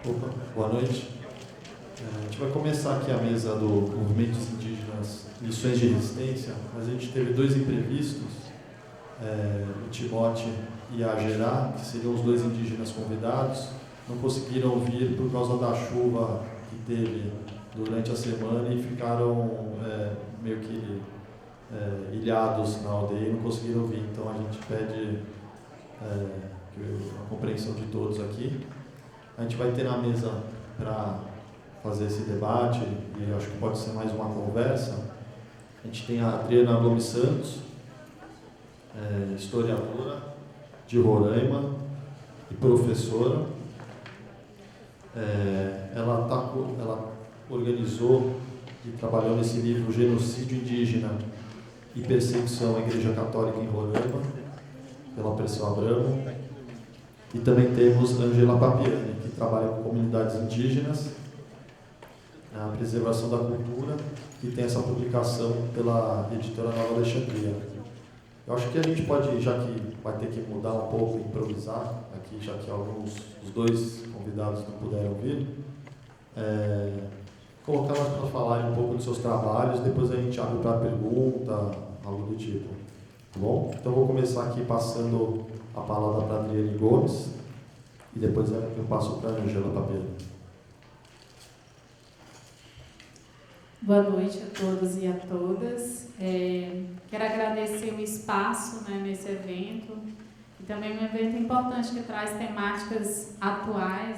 Opa, boa noite. A gente vai começar aqui a mesa do Movimentos Indígenas Lições de Resistência, mas a gente teve dois imprevistos, o Timote e a Gerá, que seriam os dois indígenas convidados, não conseguiram vir por causa da chuva que teve durante a semana e ficaram meio que ilhados na aldeia e não conseguiram vir. Então a gente pede a compreensão de todos aqui. A gente vai ter na mesa para fazer esse debate, e acho que pode ser mais uma conversa. A gente tem a Adriana Gomes Santos, historiadora de Roraima e professora. Ela organizou e trabalhou nesse livro Genocídio Indígena e Perseguição à Igreja Católica em Roraima, pela Perseu Abramo. E também temos Angela Papiani, que trabalha com comunidades indígenas, a preservação da cultura, e tem essa publicação pela editora Nova Alexandria. Eu acho que a gente pode, já que vai ter que mudar um pouco, improvisar, aqui, já que os dois convidados não puderam vir, colocá-las para falarem um pouco dos seus trabalhos, depois a gente abre para pergunta, algo do tipo. Tá bom? Então vou começar aqui passando a palavra para a Adriane Gomes e depois eu passo para a Angela Papiani. Boa noite a todos e a todas. Quero agradecer o espaço, nesse evento, e também um evento importante que traz temáticas atuais,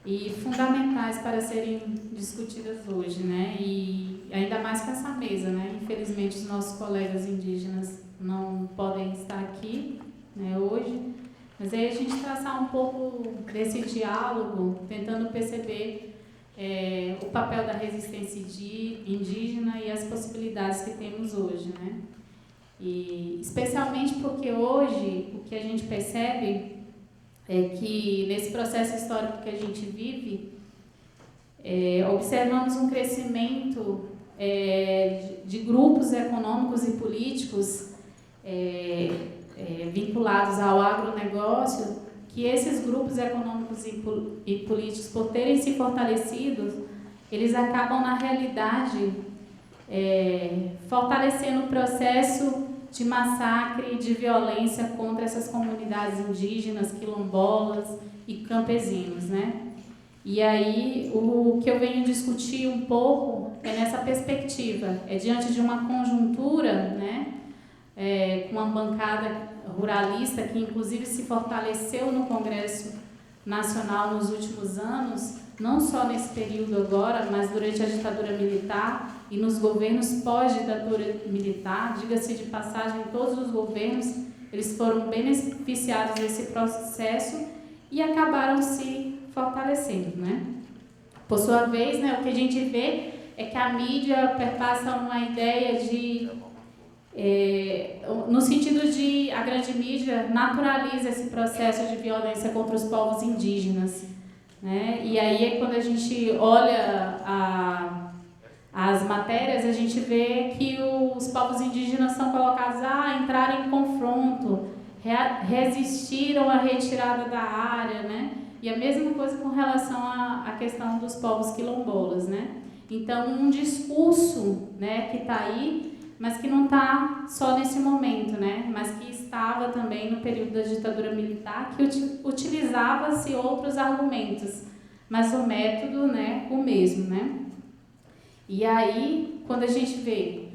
e fundamentais para serem discutidas hoje, e ainda mais com essa mesa, Infelizmente os nossos colegas indígenas não podem estar aqui, hoje, mas aí a gente traçar um pouco desse diálogo, tentando perceber o papel da resistência indígena e as possibilidades que temos hoje, E especialmente porque hoje o que a gente percebe é que nesse processo histórico que a gente vive, observamos um crescimento de grupos econômicos e políticos vinculados ao agronegócio, que esses grupos econômicos e políticos, por terem se fortalecido, eles acabam, na realidade, fortalecendo o processo de massacre e de violência contra essas comunidades indígenas, quilombolas e campesinos, E aí, o que eu venho discutir um pouco é nessa perspectiva, diante de uma conjuntura, com uma bancada ruralista que inclusive se fortaleceu no Congresso Nacional nos últimos anos, não só nesse período agora, mas durante a ditadura militar e nos governos pós-ditadura militar, diga-se de passagem, todos os governos, eles foram beneficiados desse processo e acabaram se fortalecendo, Por sua vez, o que a gente vê é que a mídia perpassa uma ideia de no sentido de a grande mídia naturaliza esse processo de violência contra os povos indígenas, E aí quando a gente olha as matérias, a gente vê que os povos indígenas são colocados a entrar em confronto, resistiram à retirada da área, E a mesma coisa com relação à questão dos povos quilombolas, Então um discurso, que está aí, mas que não está só nesse momento, mas que estava também no período da ditadura militar, que utilizava-se outros argumentos, mas o método, o mesmo, E aí, quando a gente vê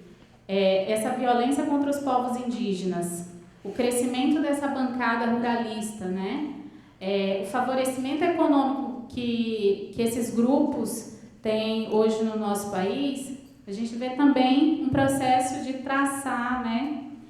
essa violência contra os povos indígenas, o crescimento dessa bancada ruralista, o favorecimento econômico que esses grupos têm hoje no nosso país, a gente vê também um processo de traçar,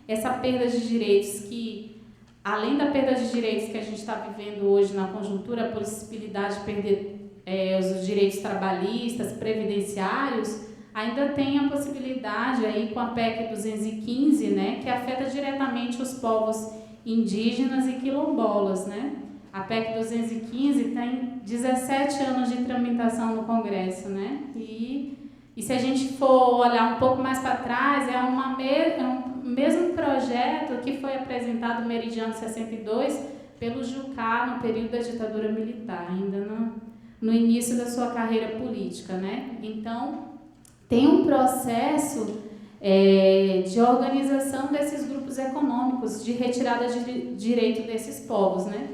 essa perda de direitos que, além da perda de direitos que a gente está vivendo hoje na conjuntura, a possibilidade de perder os direitos trabalhistas, previdenciários, ainda tem a possibilidade aí com a PEC 215, que afeta diretamente os povos indígenas e quilombolas, A PEC 215 tem 17 anos de tramitação no Congresso, E se a gente for olhar um pouco mais para trás, é um mesmo projeto que foi apresentado no Meridiano 62 pelo Jucá no período da ditadura militar, ainda no início da sua carreira política, né? Então, tem um processo de organização desses grupos econômicos, de retirada de direito desses povos, né?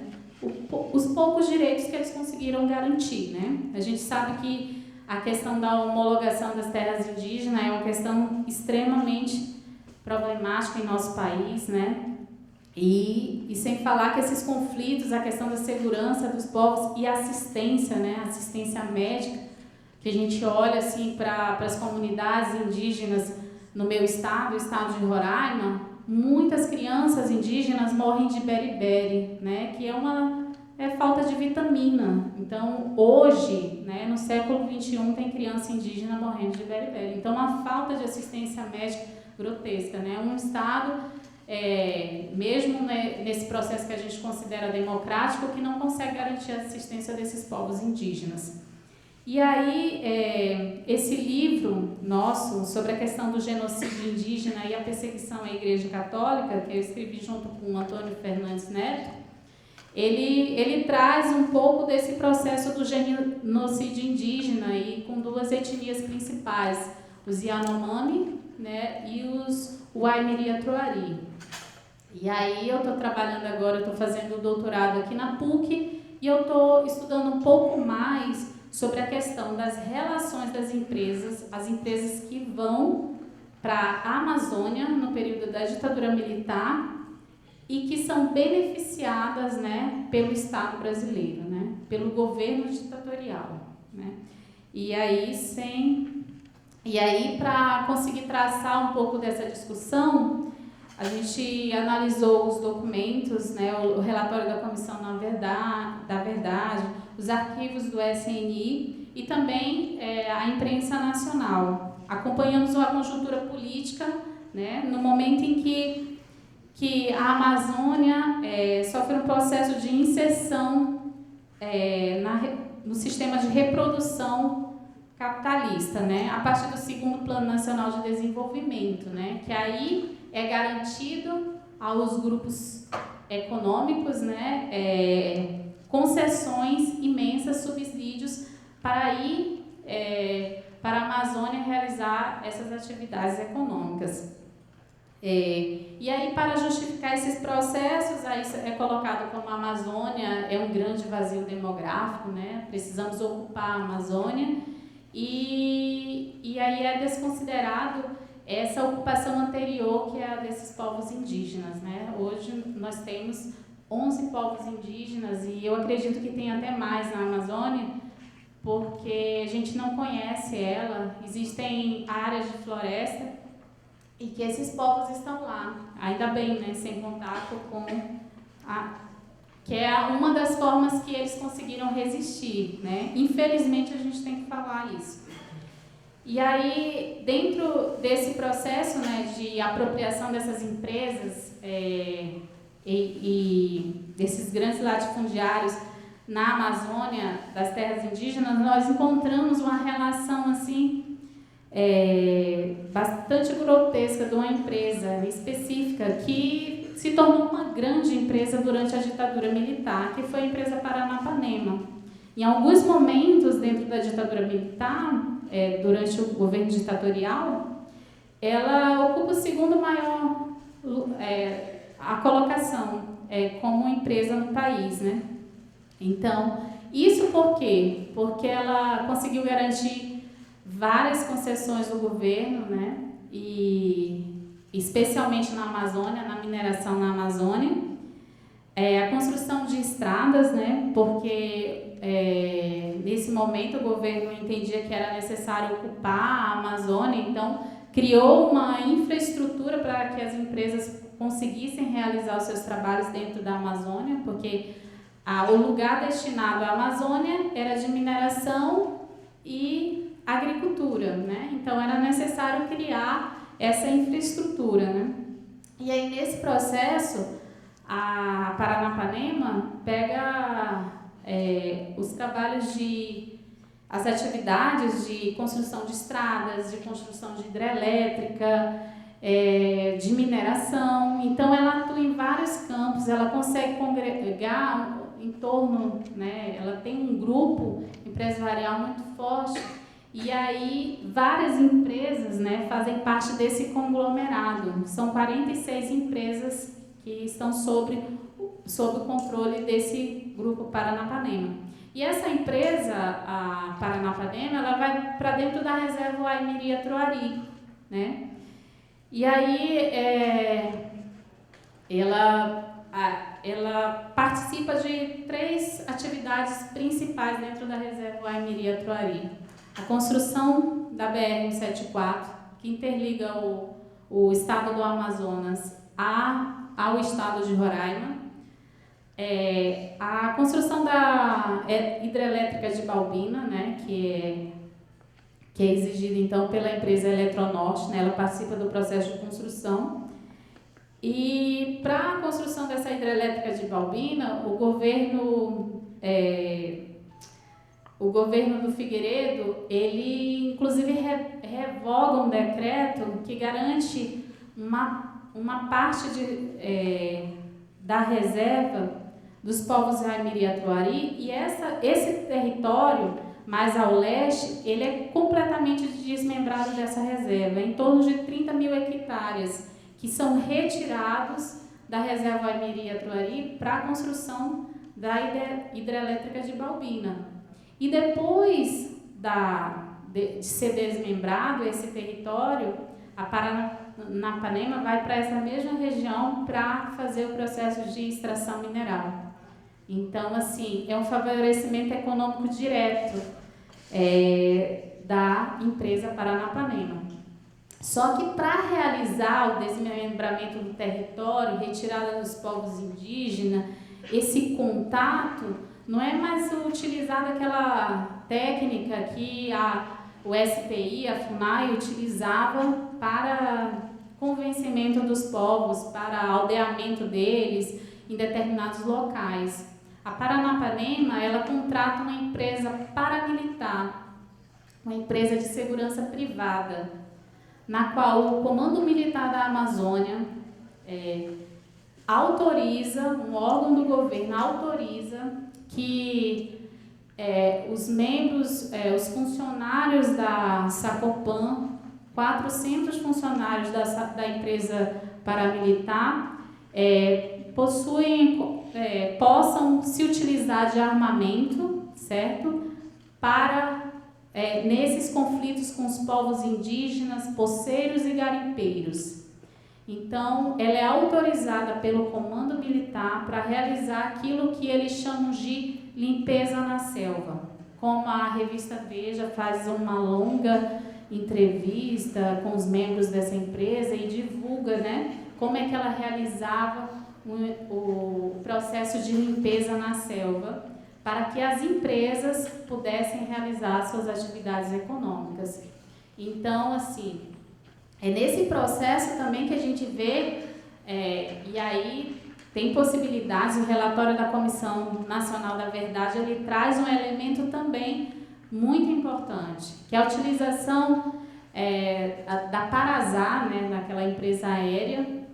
Os poucos direitos que eles conseguiram garantir, né? A gente sabe que a questão da homologação das terras indígenas é uma questão extremamente problemática em nosso país, né? E sem falar que esses conflitos, a questão da segurança dos povos e assistência, né? Assistência médica, que a gente olha assim para as comunidades indígenas no meu estado, o estado de Roraima, muitas crianças indígenas morrem de beriberi, né? Que é falta de vitamina. Então, hoje, né, no século XXI, tem criança indígena morrendo de beriberi. Então, uma falta de assistência médica grotesca, né? Um estado, mesmo, né, nesse processo que a gente considera democrático, que não consegue garantir a assistência desses povos indígenas. E aí, esse livro nosso, sobre a questão do genocídio indígena e a perseguição à Igreja Católica, que eu escrevi junto com o Antônio Fernandes Neto, ele traz um pouco desse processo do genocídio indígena e com duas etnias principais, os Yanomami, né, e os Waimiri-Atuari. E aí eu estou trabalhando agora, estou fazendo doutorado aqui na PUC e eu estou estudando um pouco mais sobre a questão das relações das empresas, as empresas que vão para a Amazônia no período da ditadura militar e que são beneficiadas, né, pelo Estado brasileiro, né, pelo governo ditatorial, né. E aí, para conseguir traçar um pouco dessa discussão, a gente analisou os documentos, né, o relatório da Comissão da Verdade, os arquivos do SNI e também a imprensa nacional. Acompanhamos a conjuntura política, né, no momento em que a Amazônia sofre um processo de inserção no sistema de reprodução capitalista, né, a partir do segundo Plano Nacional de Desenvolvimento, né, que aí é garantido aos grupos econômicos, né, concessões imensas, subsídios para ir para a Amazônia realizar essas atividades econômicas. E aí, para justificar esses processos, aí é colocado como a Amazônia é um grande vazio demográfico, né? Precisamos ocupar a Amazônia, e aí é desconsiderado essa ocupação anterior, que é a desses povos indígenas, né? Hoje nós temos 11 povos indígenas, e eu acredito que tem até mais na Amazônia, porque a gente não conhece ela. Existem áreas de floresta e que esses povos estão lá, ainda bem, né, sem contato com que é uma das formas que eles conseguiram resistir, né? Infelizmente, a gente tem que falar isso. E aí, dentro desse processo, né, de apropriação dessas empresas e desses grandes latifundiários na Amazônia, das terras indígenas, nós encontramos uma relação assim bastante grotesca de uma empresa específica que se tornou uma grande empresa durante a ditadura militar, que foi a empresa Paranapanema. Em alguns momentos, dentro da ditadura militar, durante o governo ditatorial, ela ocupa o segundo maior a colocação como empresa no país, né? Então, isso por quê? Porque ela conseguiu garantir várias concessões do governo, né? E especialmente na Amazônia, na mineração na Amazônia, a construção de estradas, né? Porque nesse momento o governo entendia que era necessário ocupar a Amazônia, então criou uma infraestrutura para que as empresas conseguissem realizar os seus trabalhos dentro da Amazônia, porque o lugar destinado à Amazônia era de mineração e agricultura, né? Então era necessário criar essa infraestrutura, né? E aí, nesse processo, a Paranapanema pega os trabalhos as atividades de construção de estradas, de construção de hidrelétrica, de mineração. Então ela atua em vários campos, ela consegue congregar em torno, né? Ela tem um grupo empresarial muito forte, e aí várias empresas, né, fazem parte desse conglomerado. São 46 empresas que estão sob o controle desse grupo Paranapanema. E essa empresa, a Paranapanema, ela vai para dentro da reserva Uaimirí-Atruari, né? E aí ela participa de 3 atividades principais dentro da reserva Uaimirí-Atruari. A construção da BR-174, que interliga o estado do Amazonas ao estado de Roraima. A construção da hidrelétrica de Balbina, né, que é exigida então pela empresa Eletronorte, né, ela participa do processo de construção. E para a construção dessa hidrelétrica de Balbina, o governo do Figueiredo, ele inclusive revoga um decreto que garante uma parte da reserva dos povos Uaimirí-Atruari, e esse território mais ao leste, ele é completamente desmembrado dessa reserva, em torno de 30 mil hectares, que são retirados da reserva Uaimirí-Atruari para a construção da hidrelétrica de Balbina. E depois de ser desmembrado esse território, a Paranapanema vai para essa mesma região para fazer o processo de extração mineral. Então, assim, é um favorecimento econômico direto da empresa Paranapanema. Só que para realizar o desmembramento do território, retirada dos povos indígenas, esse contato, não é mais utilizada aquela técnica que o SPI, a FUNAI, utilizava para convencimento dos povos, para aldeamento deles em determinados locais. A Paranapanema, ela contrata uma empresa paramilitar, uma empresa de segurança privada, na qual o Comando Militar da Amazônia autoriza, um órgão do governo autoriza que os membros, os funcionários da Sacopan, 400 funcionários da empresa paramilitar, possam se utilizar de armamento, certo? Para, nesses conflitos com os povos indígenas, poceiros e garimpeiros. Então, ela é autorizada pelo Comando Militar para realizar aquilo que eles chamam de limpeza na selva. Como a revista Veja faz uma longa entrevista com os membros dessa empresa e divulga, né, como é que ela realizava o processo de limpeza na selva, para que as empresas pudessem realizar suas atividades econômicas. Então, assim, é nesse processo também que a gente vê, e aí tem possibilidades, o relatório da Comissão Nacional da Verdade, ele traz um elemento também muito importante, que é a utilização da Parazá, né, daquela empresa aérea,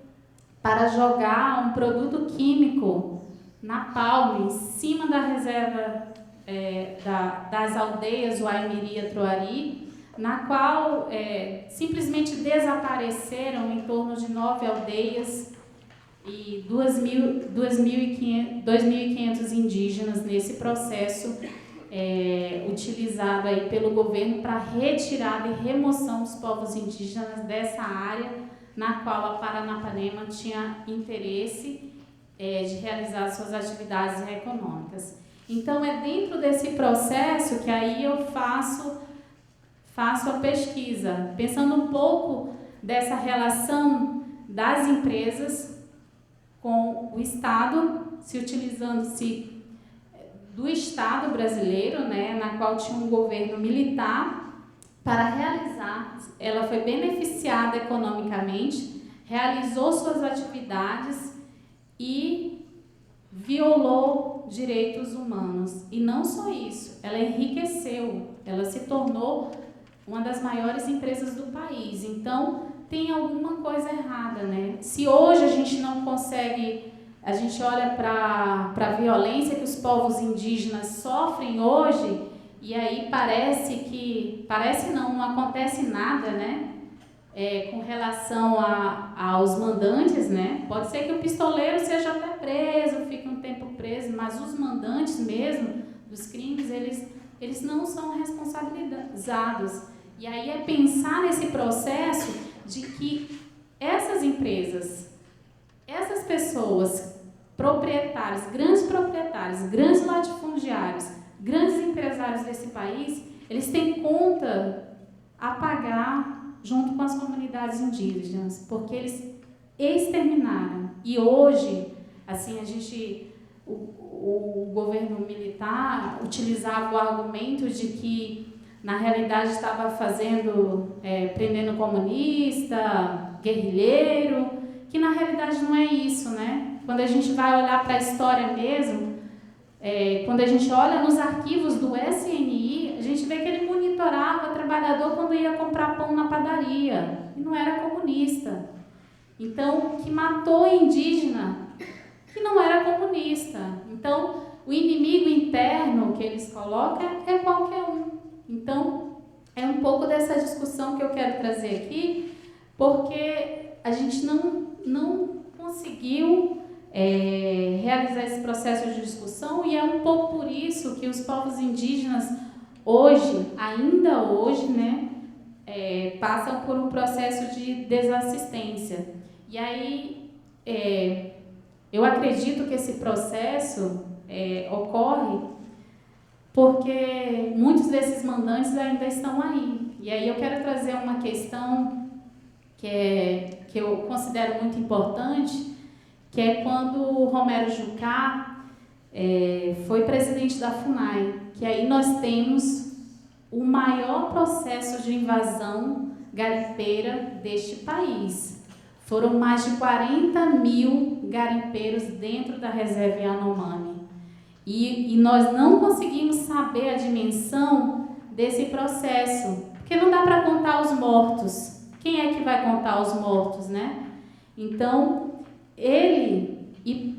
para jogar um produto químico na palma, em cima da reserva das aldeias Uaimirí-Atruari, na qual simplesmente desapareceram em torno de 9 aldeias e 2.500 indígenas nesse processo utilizado aí pelo governo para retirada e remoção dos povos indígenas dessa área na qual a Paranapanema tinha interesse de realizar suas atividades econômicas. Então, é dentro desse processo que aí eu faço a pesquisa, pensando um pouco dessa relação das empresas com o Estado, se utilizando-se do Estado brasileiro, né, na qual tinha um governo militar, para realizar, ela foi beneficiada economicamente, realizou suas atividades e violou direitos humanos. E não só isso, ela enriqueceu, ela se tornou uma das maiores empresas do país. Então, tem alguma coisa errada, né? Se hoje a gente não consegue, a gente olha para a violência que os povos indígenas sofrem hoje, E aí parece não acontece nada, né? Com relação aos mandantes, né? Pode ser que o pistoleiro seja até preso, fique um tempo preso, mas os mandantes mesmo dos crimes, eles não são responsabilizados. E aí é pensar nesse processo de que essas empresas, essas pessoas, proprietários, grandes latifundiários, grandes empresários desse país, eles têm conta a pagar junto com as comunidades indígenas, porque eles exterminaram. E hoje, assim, o governo militar utilizava o argumento de que, na realidade, estava prendendo comunista, guerrilheiro, que na realidade não é isso, né? Quando a gente vai olhar para a história mesmo, quando a gente olha nos arquivos do SNI, a gente vê que ele monitorava o trabalhador quando ia comprar pão na padaria, e não era comunista. Então, que matou indígena, que não era comunista. Então, o inimigo interno que eles colocam é qualquer um. Então, é um pouco dessa discussão que eu quero trazer aqui, porque a gente não conseguiu realizar esse processo de discussão, e é um pouco por isso que os povos indígenas ainda hoje, né, passam por um processo de desassistência. E aí, eu acredito que esse processo ocorre porque muitos desses mandantes ainda estão aí. E aí eu quero trazer uma questão que eu considero muito importante, que é quando o Romero Jucá foi presidente da FUNAI, que aí nós temos o maior processo de invasão garimpeira deste país. Foram mais de 40 mil garimpeiros dentro da reserva Yanomami. E nós não conseguimos saber a dimensão desse processo, porque não dá para contar os mortos. Quem é que vai contar os mortos, né? Então, e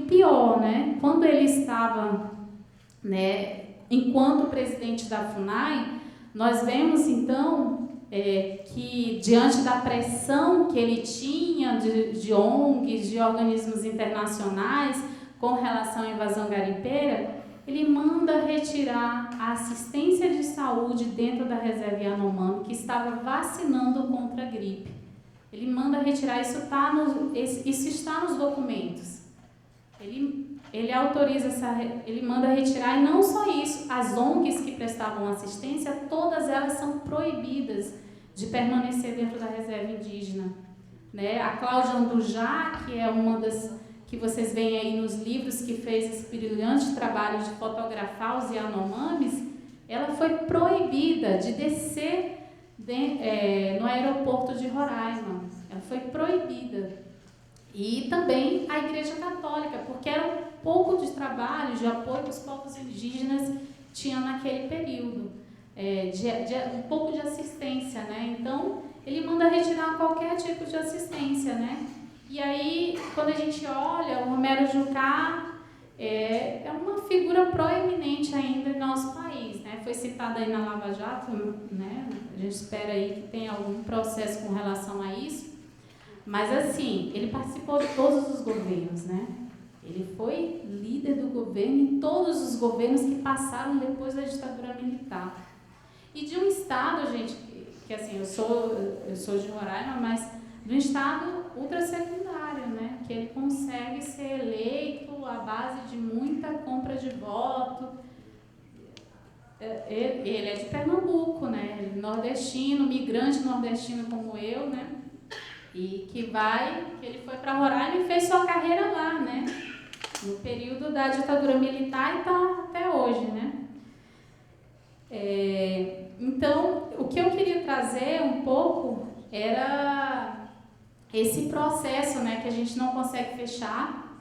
pior, né? Quando ele estava, né, enquanto presidente da FUNAI, nós vemos, então, que diante da pressão que ele tinha de ONGs, de organismos internacionais, com relação à invasão garimpeira, ele manda retirar a assistência de saúde dentro da reserva Yanomami, que estava vacinando contra a gripe. Ele manda retirar, isso está nos documentos. Ele autoriza ele manda retirar, e não só isso, as ONGs que prestavam assistência, todas elas são proibidas de permanecer dentro da reserva indígena. Né? A Cláudia Andujá, que é uma das que vocês veem aí nos livros, que fez esse brilhante trabalho de fotografar os Yanomamis, ela foi proibida de descer no aeroporto de Roraima. Ela foi proibida. E também a Igreja Católica, porque era um pouco de trabalho, de apoio que os povos indígenas tinham naquele período, um pouco de assistência, né? Então, ele manda retirar qualquer tipo de assistência, né? E aí, quando a gente olha, o Romero Jucá é uma figura proeminente ainda em nosso país, né? Foi citado aí na Lava Jato, né? A gente espera aí que tenha algum processo com relação a isso. Mas, assim, ele participou de todos os governos, né? Ele foi líder do governo em todos os governos que passaram depois da ditadura militar. E de um estado, gente, que assim, eu sou de Roraima, mas de um estado ultrasecundário, né? Que ele consegue ser eleito à base de muita compra de voto. Ele é de Pernambuco, né? Nordestino, migrante nordestino como eu, né? E que ele foi para Roraima e fez sua carreira lá, né? No período da ditadura militar e está até hoje, né? Então, o que eu queria trazer um pouco era esse processo, né, que a gente não consegue fechar.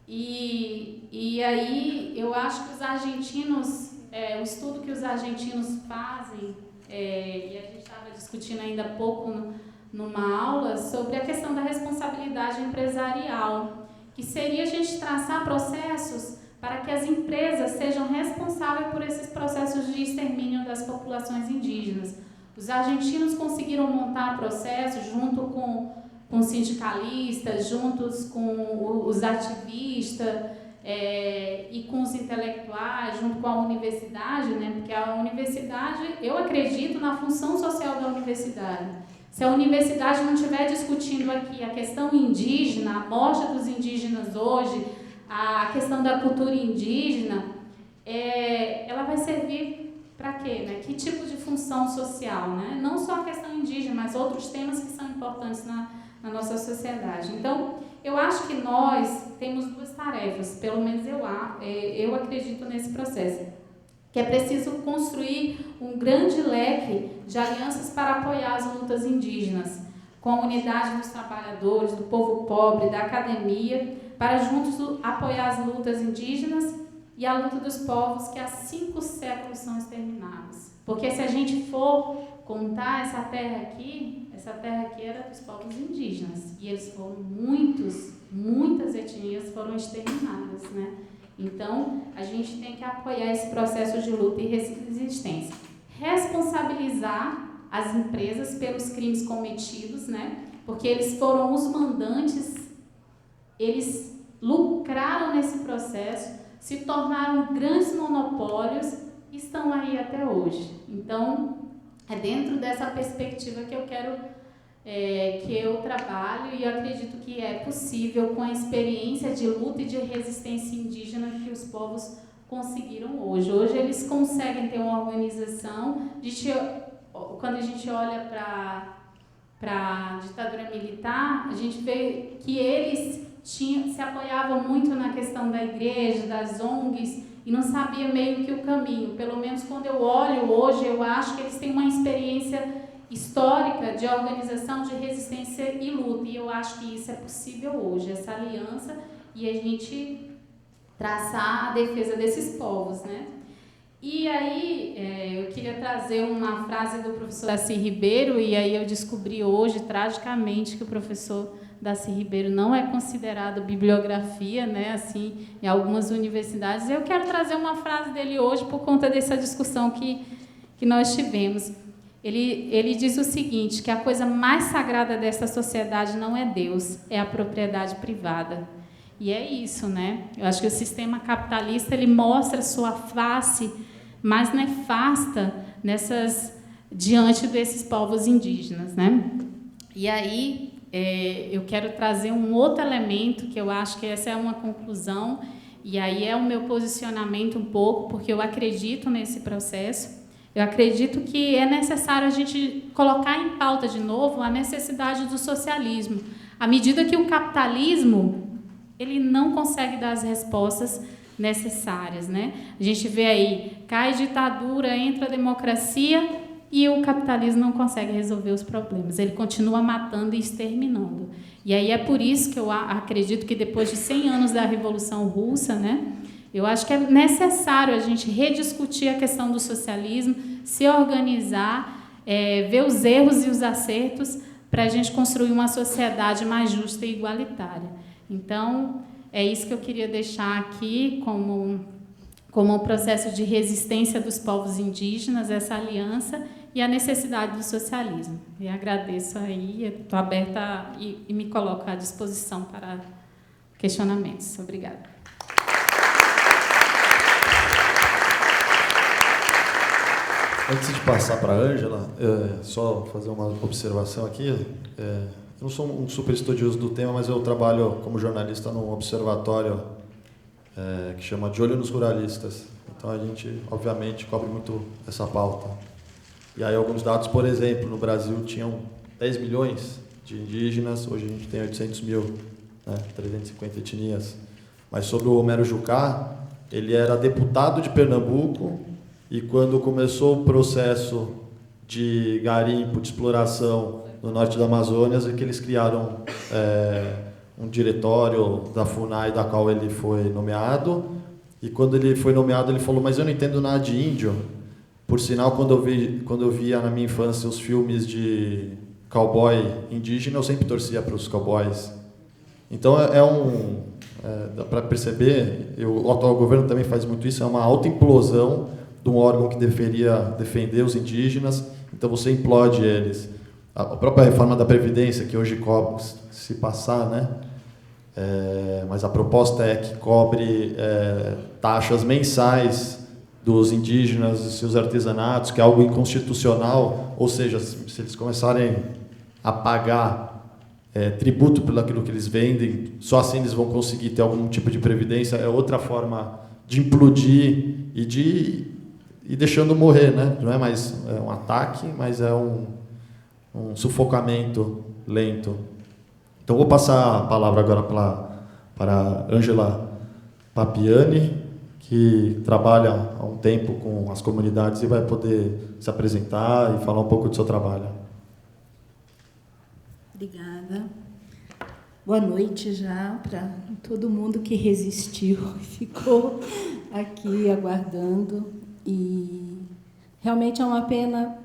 E aí eu acho que os argentinos, o estudo que os argentinos fazem, e a gente estava discutindo ainda há pouco numa aula sobre a questão da responsabilidade empresarial, que seria a gente traçar processos para que as empresas sejam responsáveis por esses processos de extermínio das populações indígenas. Os argentinos conseguiram montar processo junto com sindicalistas, juntos com os ativistas e com os intelectuais, junto com a universidade, né? Porque a universidade, eu acredito na função social da universidade. Se a universidade não estiver discutindo aqui a questão indígena, a morte dos indígenas hoje, a questão da cultura indígena, ela vai servir para quê? Né? Que tipo de função social? Né? Não só a questão indígena, mas outros temas que são importantes na nossa sociedade. Então, eu acho que nós temos duas tarefas, pelo menos eu acredito nesse processo, que é preciso construir um grande leque de alianças para apoiar as lutas indígenas, com a unidade dos trabalhadores, do povo pobre, da academia, para juntos apoiar as lutas indígenas e a luta dos povos que há 5 séculos são exterminados. Porque se a gente for contar essa terra aqui era dos povos indígenas, e eles foram muitas etnias foram exterminadas, né? Então, a gente tem que apoiar esse processo de luta e resistência. Responsabilizar as empresas pelos crimes cometidos, né? Porque eles foram os mandantes, eles lucraram nesse processo, se tornaram grandes monopólios e estão aí até hoje. Então, é dentro dessa perspectiva que eu quero que eu trabalho, e eu acredito que é possível com a experiência de luta e de resistência indígena que os povos conseguiram hoje. Hoje eles conseguem ter uma organização, quando a gente olha para a ditadura militar, a gente vê que eles se apoiavam muito na questão da igreja, das ONGs, e não sabia meio que o caminho. Pelo menos quando eu olho hoje, eu acho que eles têm uma experiência histórica de organização, de resistência e luta, e eu acho que isso é possível hoje, essa aliança, e a gente traçar a defesa desses povos, né? E aí, eu queria trazer uma frase do professor Darcy Ribeiro, e aí eu descobri hoje, tragicamente, que o professor Darcy Ribeiro não é considerado bibliografia, né, assim, em algumas universidades. Eu quero trazer uma frase dele hoje por conta dessa discussão que nós tivemos. Ele diz o seguinte, que a coisa mais sagrada dessa sociedade não é Deus, é a propriedade privada. E é isso, né? Eu acho que o sistema capitalista, ele mostra sua face mais nefasta diante desses povos indígenas, né? E aí, eu quero trazer um outro elemento, que eu acho que essa é uma conclusão, e aí é o meu posicionamento um pouco, porque eu acredito nesse processo. Eu acredito que é necessário a gente colocar em pauta de novo a necessidade do socialismo. À medida que o capitalismo, ele não consegue dar as respostas necessárias, né? A gente vê aí, cai ditadura, entra a democracia e o capitalismo não consegue resolver os problemas. Ele continua matando e exterminando. E aí é por isso que eu acredito que depois de 100 anos da Revolução Russa, né, eu acho que é necessário a gente rediscutir a questão do socialismo, se organizar, ver os erros e os acertos para a gente construir uma sociedade mais justa e igualitária. Então, é isso que eu queria deixar aqui como um processo de resistência dos povos indígenas, essa aliança e a necessidade do socialismo. E agradeço aí, estou aberta e me coloco à disposição para questionamentos. Obrigada. Antes de passar para a Ângela, só fazer uma observação aqui. Eu não sou um super estudioso do tema, mas eu trabalho como jornalista num observatório que chama De Olho nos Ruralistas. Então, a gente, obviamente, cobre muito essa pauta. E aí, alguns dados, por exemplo, no Brasil tinham 10 milhões de indígenas, hoje a gente tem 800 mil, né, 350 etnias. Mas sobre o Homero Jucá, ele era deputado de Pernambuco, e quando começou o processo de garimpo, de exploração no norte da Amazônia, é que eles criaram um diretório da FUNAI, da qual ele foi nomeado. E quando ele foi nomeado, ele falou, mas eu não entendo nada de índio. Por sinal, quando eu via na minha infância os filmes de cowboy indígena, eu sempre torcia para os cowboys. Então, dá para perceber, o atual governo também faz muito isso, é uma autoimplosão de um órgão que deveria defender os indígenas, então você implode eles. A própria reforma da Previdência, que hoje cobre, se passar, né? Mas a proposta é que cobre taxas mensais dos indígenas e seus artesanatos, que é algo inconstitucional, ou seja, se eles começarem a pagar tributo pelo aquilo que eles vendem, só assim eles vão conseguir ter algum tipo de previdência. É outra forma de implodir e deixando morrer, né? Não é mais um ataque, mas é um sufocamento lento. Então, vou passar a palavra agora para Ângela Papiani, que trabalha há um tempo com as comunidades e vai poder se apresentar e falar um pouco do seu trabalho. Obrigada. Boa noite já para todo mundo que resistiu e ficou aqui aguardando. E realmente é uma pena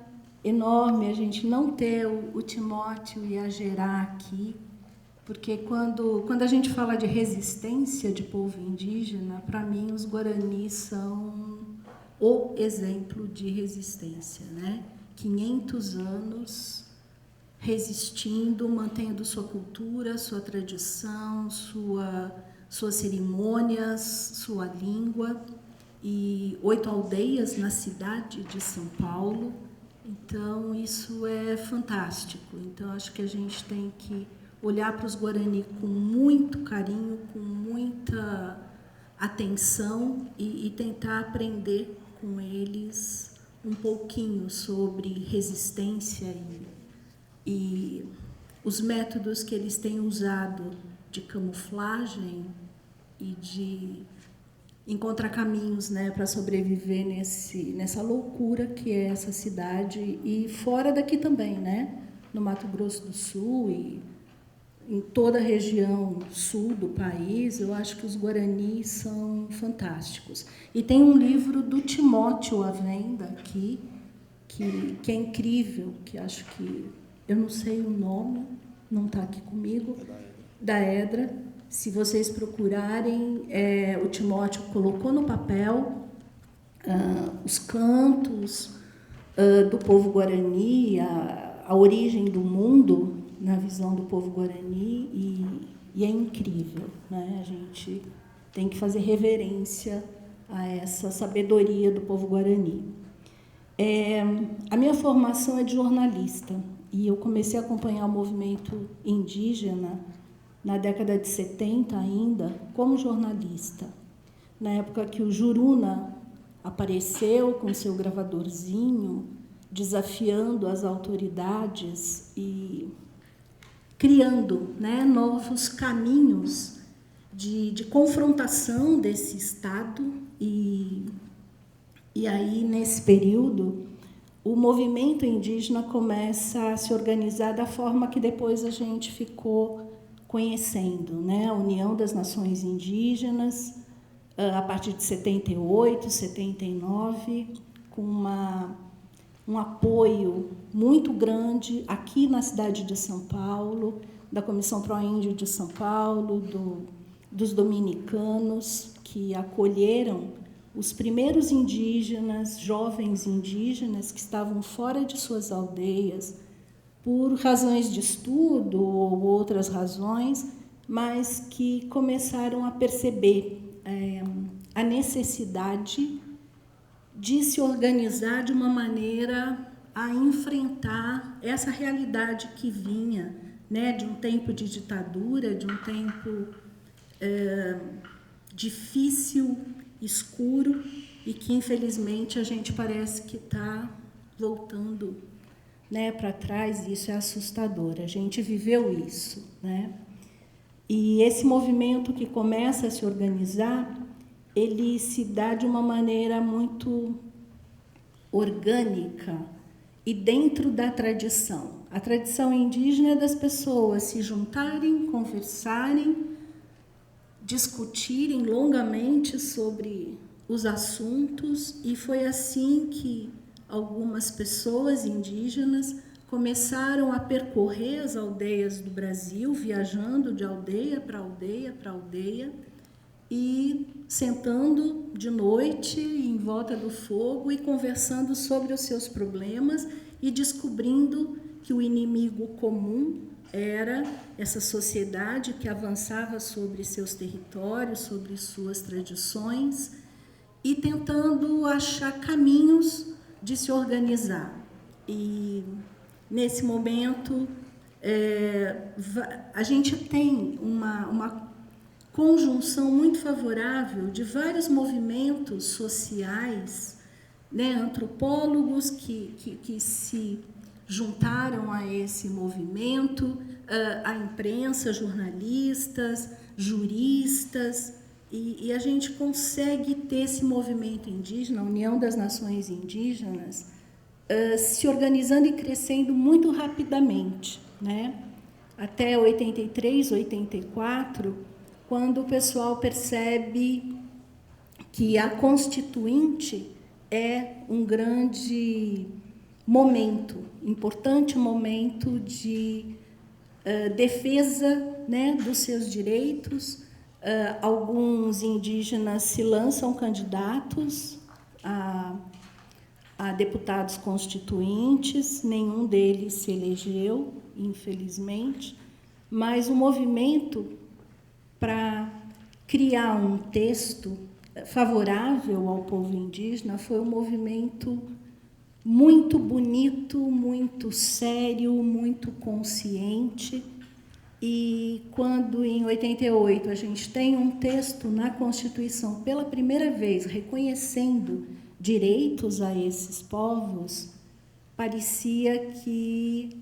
enorme a gente não ter o Timóteo e a Gerá aqui, porque quando a gente fala de resistência de povo indígena, para mim os guaranis são o exemplo de resistência, né? 500 anos resistindo, mantendo sua cultura, sua tradição, suas cerimônias, sua língua, e 8 aldeias na cidade de São Paulo. Então, isso é fantástico. Então, acho que a gente tem que olhar para os Guarani com muito carinho, com muita atenção e tentar aprender com eles um pouquinho sobre resistência e os métodos que eles têm usado de camuflagem e de encontrar caminhos, né, para sobreviver nessa loucura que é essa cidade e fora daqui também, né, no Mato Grosso do Sul e em toda a região sul do país. Eu acho que os guaranis são fantásticos. E tem um livro do Timóteo à venda aqui, que é incrível, que acho que, eu não sei o nome, não está aqui comigo, da Edra. Se vocês procurarem, o Timóteo colocou no papel os cantos do povo guarani, a origem do mundo na visão do povo guarani, e é incrível, né? A gente tem que fazer reverência a essa sabedoria do povo guarani. A minha formação é de jornalista, e eu comecei a acompanhar o movimento indígena na década de 70 ainda, como jornalista. Na época que o Juruna apareceu com seu gravadorzinho, desafiando as autoridades e criando, né, novos caminhos de confrontação desse Estado. E aí, nesse período, o movimento indígena começa a se organizar da forma que depois a gente ficou conhecendo, né? A União das Nações Indígenas, a partir de 78, 79, com um apoio muito grande aqui na cidade de São Paulo, da Comissão Pró-Índio de São Paulo, dos dominicanos, que acolheram os primeiros indígenas, jovens indígenas, que estavam fora de suas aldeias, por razões de estudo ou outras razões, mas que começaram a perceber a necessidade de se organizar de uma maneira a enfrentar essa realidade que vinha, né, de um tempo de ditadura, de um tempo difícil, escuro, e que, infelizmente, a gente parece que está voltando, né, para trás, e isso é assustador. A gente viveu isso, né? E esse movimento que começa a se organizar, ele se dá de uma maneira muito orgânica e dentro da tradição. A tradição indígena é das pessoas se juntarem, conversarem, discutirem longamente sobre os assuntos, e foi assim que algumas pessoas indígenas começaram a percorrer as aldeias do Brasil, viajando de aldeia para aldeia para aldeia, e sentando de noite em volta do fogo e conversando sobre os seus problemas e descobrindo que o inimigo comum era essa sociedade que avançava sobre seus territórios, sobre suas tradições e tentando achar caminhos de se organizar. E, nesse momento, a gente tem uma conjunção muito favorável de vários movimentos sociais, né, antropólogos que se juntaram a esse movimento, a imprensa, jornalistas, juristas, e a gente consegue ter esse movimento indígena, a União das Nações Indígenas, se organizando e crescendo muito rapidamente, né? Até 83, 84, quando o pessoal percebe que a Constituinte é um grande momento, importante momento de defesa, né, dos seus direitos. Alguns indígenas se lançam candidatos a deputados constituintes, nenhum deles se elegeu, infelizmente, mas o movimento para criar um texto favorável ao povo indígena foi um movimento muito bonito, muito sério, muito consciente. E quando, em 88, a gente tem um texto na Constituição, pela primeira vez, reconhecendo direitos a esses povos, parecia que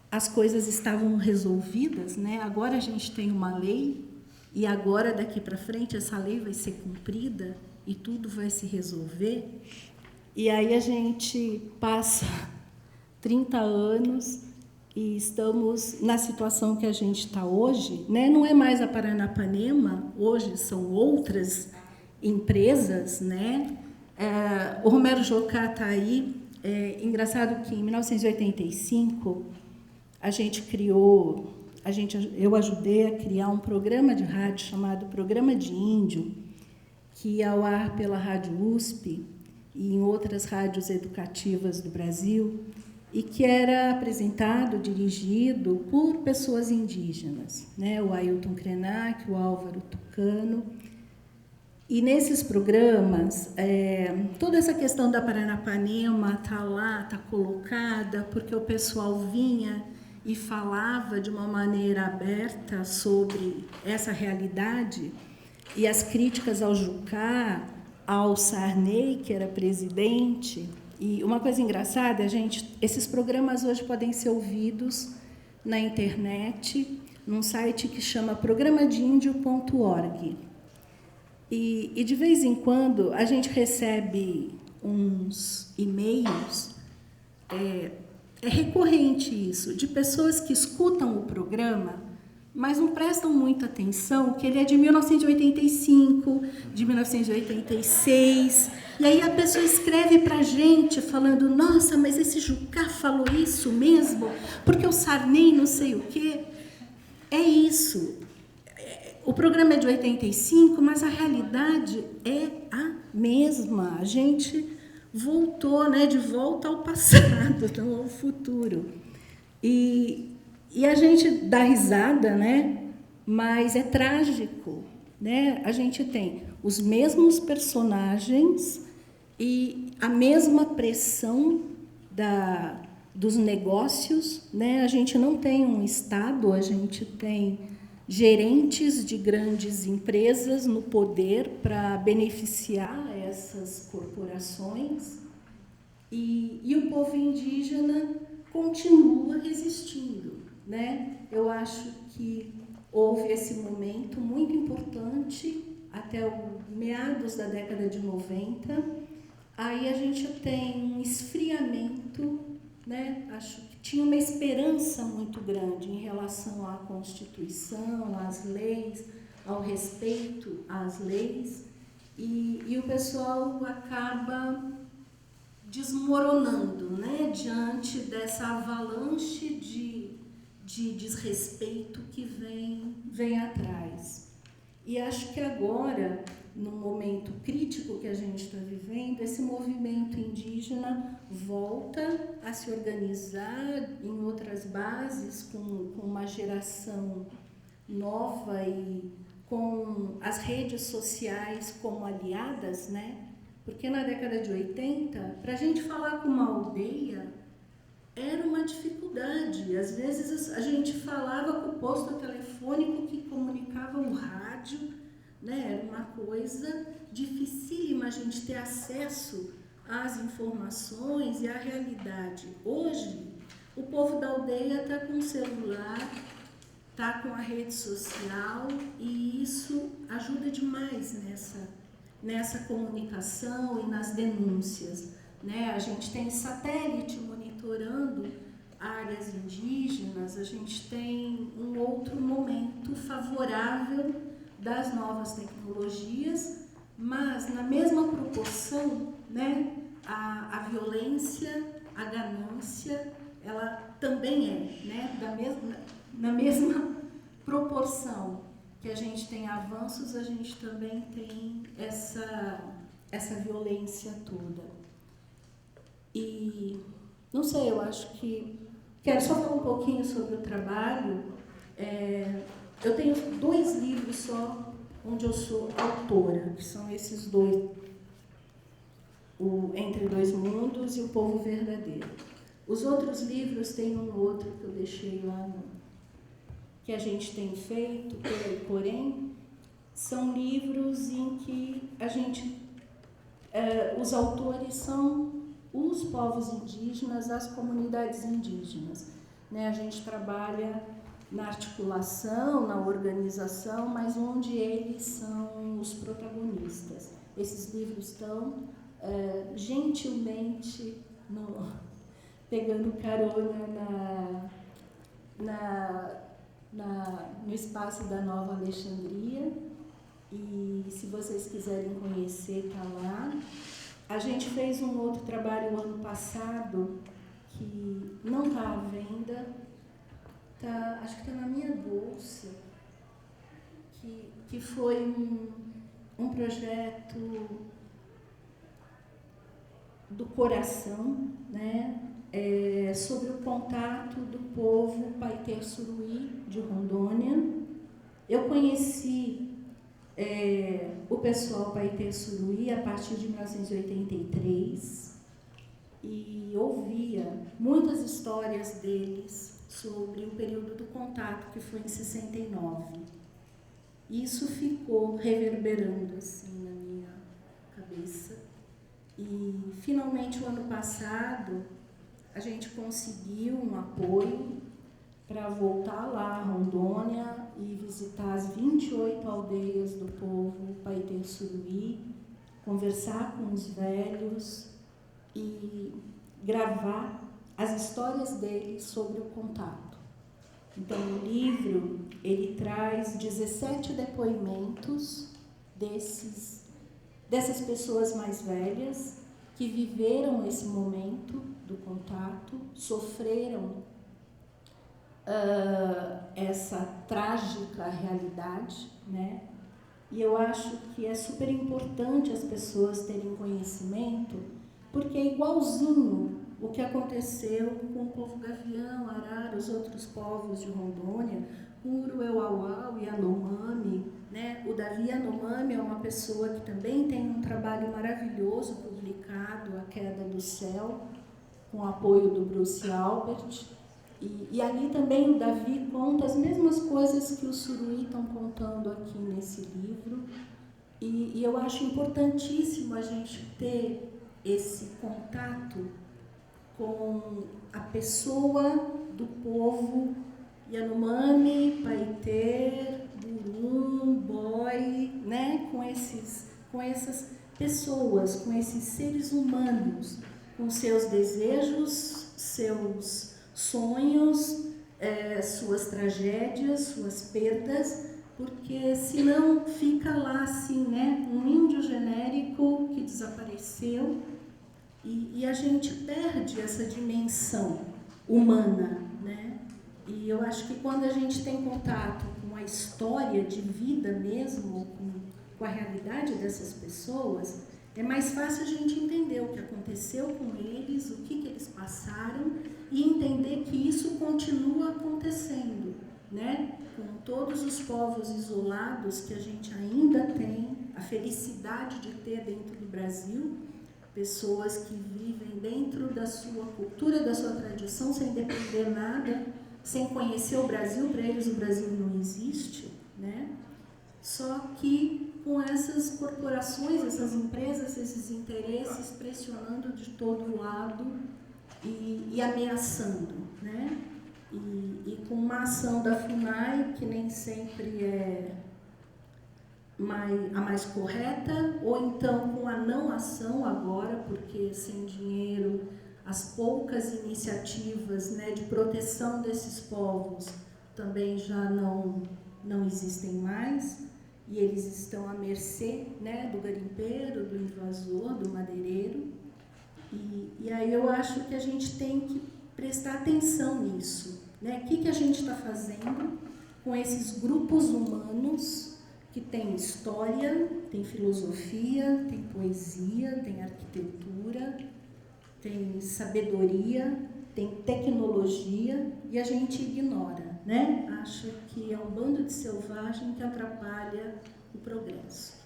as coisas estavam resolvidas, né? Agora a gente tem uma lei, e agora, daqui para frente, essa lei vai ser cumprida e tudo vai se resolver. E aí a gente passa 30 anos e estamos na situação que a gente está hoje, né? Não é mais a Paranapanema, hoje são outras empresas, né? O Romero Jocá está aí. Engraçado que em 1985 eu ajudei a criar um programa de rádio chamado Programa de Índio, que ia ao ar pela Rádio USP e em outras rádios educativas do Brasil, e que era apresentado, dirigido por pessoas indígenas, né? O Ailton Krenak, o Álvaro Tucano. E nesses programas, toda essa questão da Paranapanema está lá, está colocada, porque o pessoal vinha e falava de uma maneira aberta sobre essa realidade, e as críticas ao Jucá, ao Sarney, que era presidente. E uma coisa engraçada, esses programas hoje podem ser ouvidos na internet, num site que chama programadeindio.org. E de vez em quando a gente recebe uns e-mails, é recorrente isso, de pessoas que escutam o programa, mas não prestam muita atenção, que ele é de 1985, de 1986, e aí a pessoa escreve para a gente falando: nossa, mas esse Jucá falou isso mesmo? Porque o Sarney não sei o quê. É isso. O programa é de 85, mas a realidade é a mesma. A gente voltou, né, de volta ao passado, então ao futuro. E a gente dá risada, né, mas é trágico, né? A gente tem os mesmos personagens e a mesma pressão dos negócios, né? A gente não tem um Estado, a gente tem gerentes de grandes empresas no poder para beneficiar essas corporações, e o povo indígena continua resistindo, né? Eu acho que houve esse momento muito importante até meados da década de 90. Aí a gente tem um esfriamento, né? Acho que tinha uma esperança muito grande em relação à Constituição, às leis, ao respeito às leis, e o pessoal acaba desmoronando, né? Diante dessa avalanche de desrespeito que vem atrás. E acho que agora, no momento crítico que a gente está vivendo, esse movimento indígena volta a se organizar em outras bases, com uma geração nova e com as redes sociais como aliadas, né? Porque na década de 80, para a gente falar com uma aldeia, era uma dificuldade. Às vezes a gente falava com o posto telefônico que comunicava o rádio, né? Era uma coisa dificílima a gente ter acesso às informações e à realidade. Hoje, o povo da aldeia está com o celular, está com a rede social, e isso ajuda demais nessa comunicação e nas denúncias, né? A gente tem satélite monitorando áreas indígenas, a gente tem um outro momento favorável das novas tecnologias, mas na mesma proporção, né, a violência, a ganância, ela também é, né, na mesma proporção que a gente tem avanços, a gente também tem essa violência toda. E, não sei, eu acho que... Quero só falar um pouquinho sobre o trabalho. Eu tenho 2 livros só onde eu sou autora, que são esses 2, o Entre Dois Mundos e O Povo Verdadeiro. Os outros livros, tem um outro que eu deixei lá, que a gente tem feito, porém, são livros em que a gente, os autores são os povos indígenas, as comunidades indígenas, né? A gente trabalha na articulação, na organização, mas onde eles são os protagonistas. Esses livros estão gentilmente pegando carona no espaço da Nova Alexandria, e se vocês quiserem conhecer, está lá. A gente fez um outro trabalho ano passado, que não está à venda, acho que está na minha bolsa, que foi um projeto do coração, né? Sobre o contato do povo Paiter-Suruí de Rondônia. Eu conheci o pessoal Paiter-Suruí a partir de 1983 e ouvia muitas histórias deles sobre o período do contato, que foi em 69. Isso ficou reverberando assim na minha cabeça. E finalmente, o ano passado, a gente conseguiu um apoio para voltar lá a Rondônia e visitar as 28 aldeias do povo Paiter-Suruí, conversar com os velhos e gravar as histórias deles sobre o contato. Então, o livro, ele traz 17 depoimentos dessas pessoas mais velhas que viveram esse momento do contato, sofreram essa trágica realidade, né? E eu acho que é super importante as pessoas terem conhecimento, porque é igualzinho o que aconteceu com o povo Gavião, Arara, os outros povos de Rondônia, o Uruauau e Yanomami, né? O Davi Yanomami é uma pessoa que também tem um trabalho maravilhoso publicado, A Queda do Céu, com o apoio do Bruce Albert. E ali também o Davi conta as mesmas coisas que os Suruí estão contando aqui nesse livro. E eu acho importantíssimo a gente ter esse contato com a pessoa do povo Yanomami, Paiter, Burum, Boi, né? com essas pessoas, com esses seres humanos, com seus desejos, seus sonhos, suas tragédias, suas perdas, porque senão fica lá assim, né, um índio genérico que desapareceu e a gente perde essa dimensão humana, né? E eu acho que quando a gente tem contato com a história de vida mesmo, com a realidade dessas pessoas, é mais fácil a gente entender o que aconteceu com eles, o que eles passaram e entender que isso continua acontecendo, né? Com todos os povos isolados que a gente ainda tem, a felicidade de ter dentro do Brasil, pessoas que vivem dentro da sua cultura, da sua tradição, sem depender nada, sem conhecer o Brasil, para eles o Brasil não existe, né? Só que com essas corporações, essas empresas, esses interesses pressionando de todo lado e ameaçando, né? E com uma ação da FUNAI que nem sempre é a mais correta, ou então com a não ação agora, porque sem dinheiro as poucas iniciativas, né, de proteção desses povos também já não existem mais, e eles estão à mercê, né, do garimpeiro, do invasor, do madeireiro. E aí eu acho que a gente tem que prestar atenção nisso, né? O que a gente está fazendo com esses grupos humanos que têm história, tem filosofia, tem poesia, tem arquitetura, tem sabedoria, tem tecnologia, e a gente ignora, né? Acha que é um bando de selvagem que atrapalha o progresso.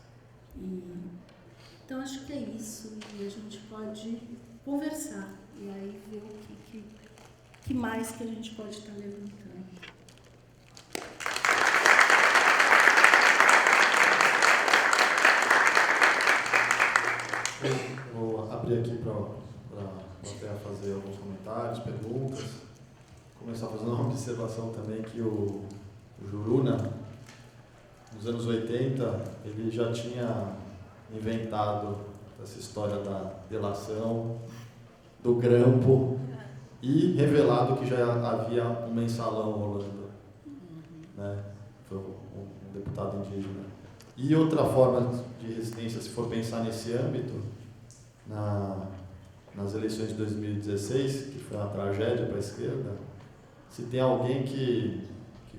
Então, acho que é isso, e a gente pode conversar, e aí ver o que mais que a gente pode estar levantando. Vou abrir aqui para a fazer alguns comentários, perguntas. Começar fazendo uma observação também que o Juruna, nos anos 80, ele já tinha inventado essa história da delação, do grampo, e revelado que já havia um mensalão rolando, né? Foi um deputado indígena. E outra forma de resistência, se for pensar nesse âmbito, nas eleições de 2016, que foi uma tragédia para a esquerda, se tem alguém que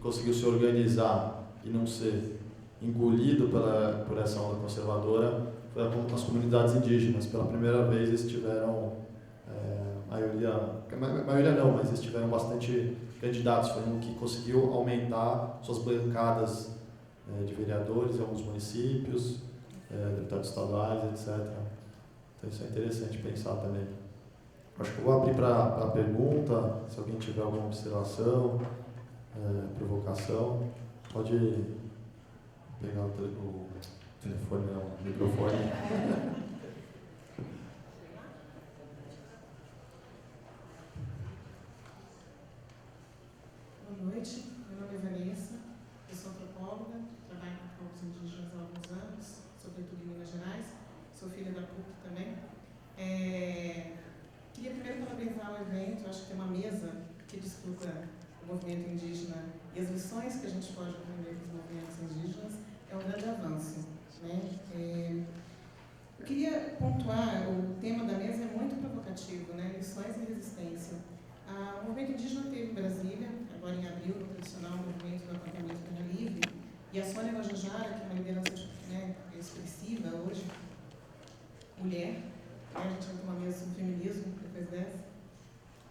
conseguiu se organizar e não ser engolido por essa onda conservadora, foi as comunidades indígenas. Pela primeira vez eles tiveram, maioria não, mas eles tiveram bastante candidatos, foi um que conseguiu aumentar suas bancadas de vereadores em alguns municípios, deputados estaduais, etc. Então isso é interessante pensar também. Acho que eu vou abrir para a pergunta, se alguém tiver alguma observação, provocação, pode pegar o telefone, não, o microfone. Boa noite, meu nome é Vanessa, eu sou antropóloga, trabalho com povos indígenas há alguns anos, sobretudo em Minas Gerais, sou filha da PUC também. Queria primeiro parabenizar o evento, acho que tem uma mesa que discuta o movimento indígena e as lições que a gente pode aprender com os movimentos indígenas, é um grande avanço, né? Eu queria pontuar, o tema da mesa é muito provocativo, né? Lições e resistência. O movimento indígena teve em Brasília, agora em abril, no tradicional movimento do acampamento Terra Livre, e a Sônia Guajajara, que é uma liderança, né, expressiva hoje, mulher, né, a gente vai ter uma mesa sobre feminismo depois dessa,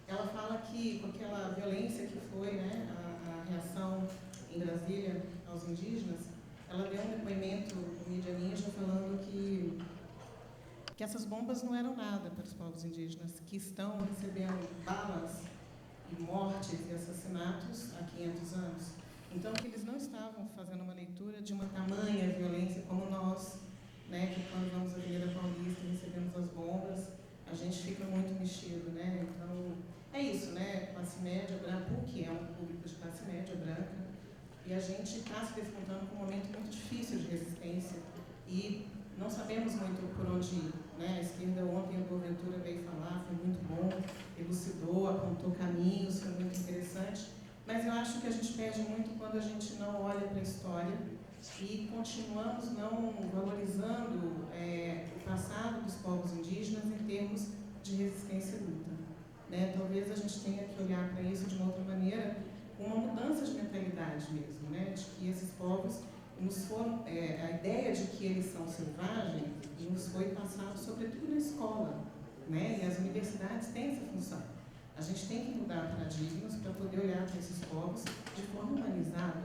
ela fala que com aquela violência que foi, né, a reação em Brasília aos indígenas, ela deu um depoimento no Mídia Ninja falando que essas bombas não eram nada para os povos indígenas, que estão recebendo balas e mortes e assassinatos há 500 anos. Então, que eles não estavam fazendo uma leitura de uma tamanha violência como nós, né, que quando vamos à Avenida Paulista e recebemos as bombas, a gente fica muito mexido, né? Então, é isso, né? Classe média branca, PUC é um público de classe média branca, e a gente está se defrontando com um momento muito difícil de resistência e não sabemos muito por onde ir, né? A esquerda ontem, o Boaventura veio falar, foi muito bom, elucidou, apontou caminhos, foi muito interessante, mas eu acho que a gente perde muito quando a gente não olha para a história e continuamos não valorizando o passado dos povos indígenas em termos de resistência e luta, né? Talvez a gente tenha que olhar para isso de uma outra maneira, uma mudança de mentalidade mesmo, né? De que esses povos nos foram, a ideia de que eles são selvagens nos foi passado sobretudo na escola, né? E as universidades têm essa função. A gente tem que mudar paradigmas para poder olhar para esses povos de forma humanizada,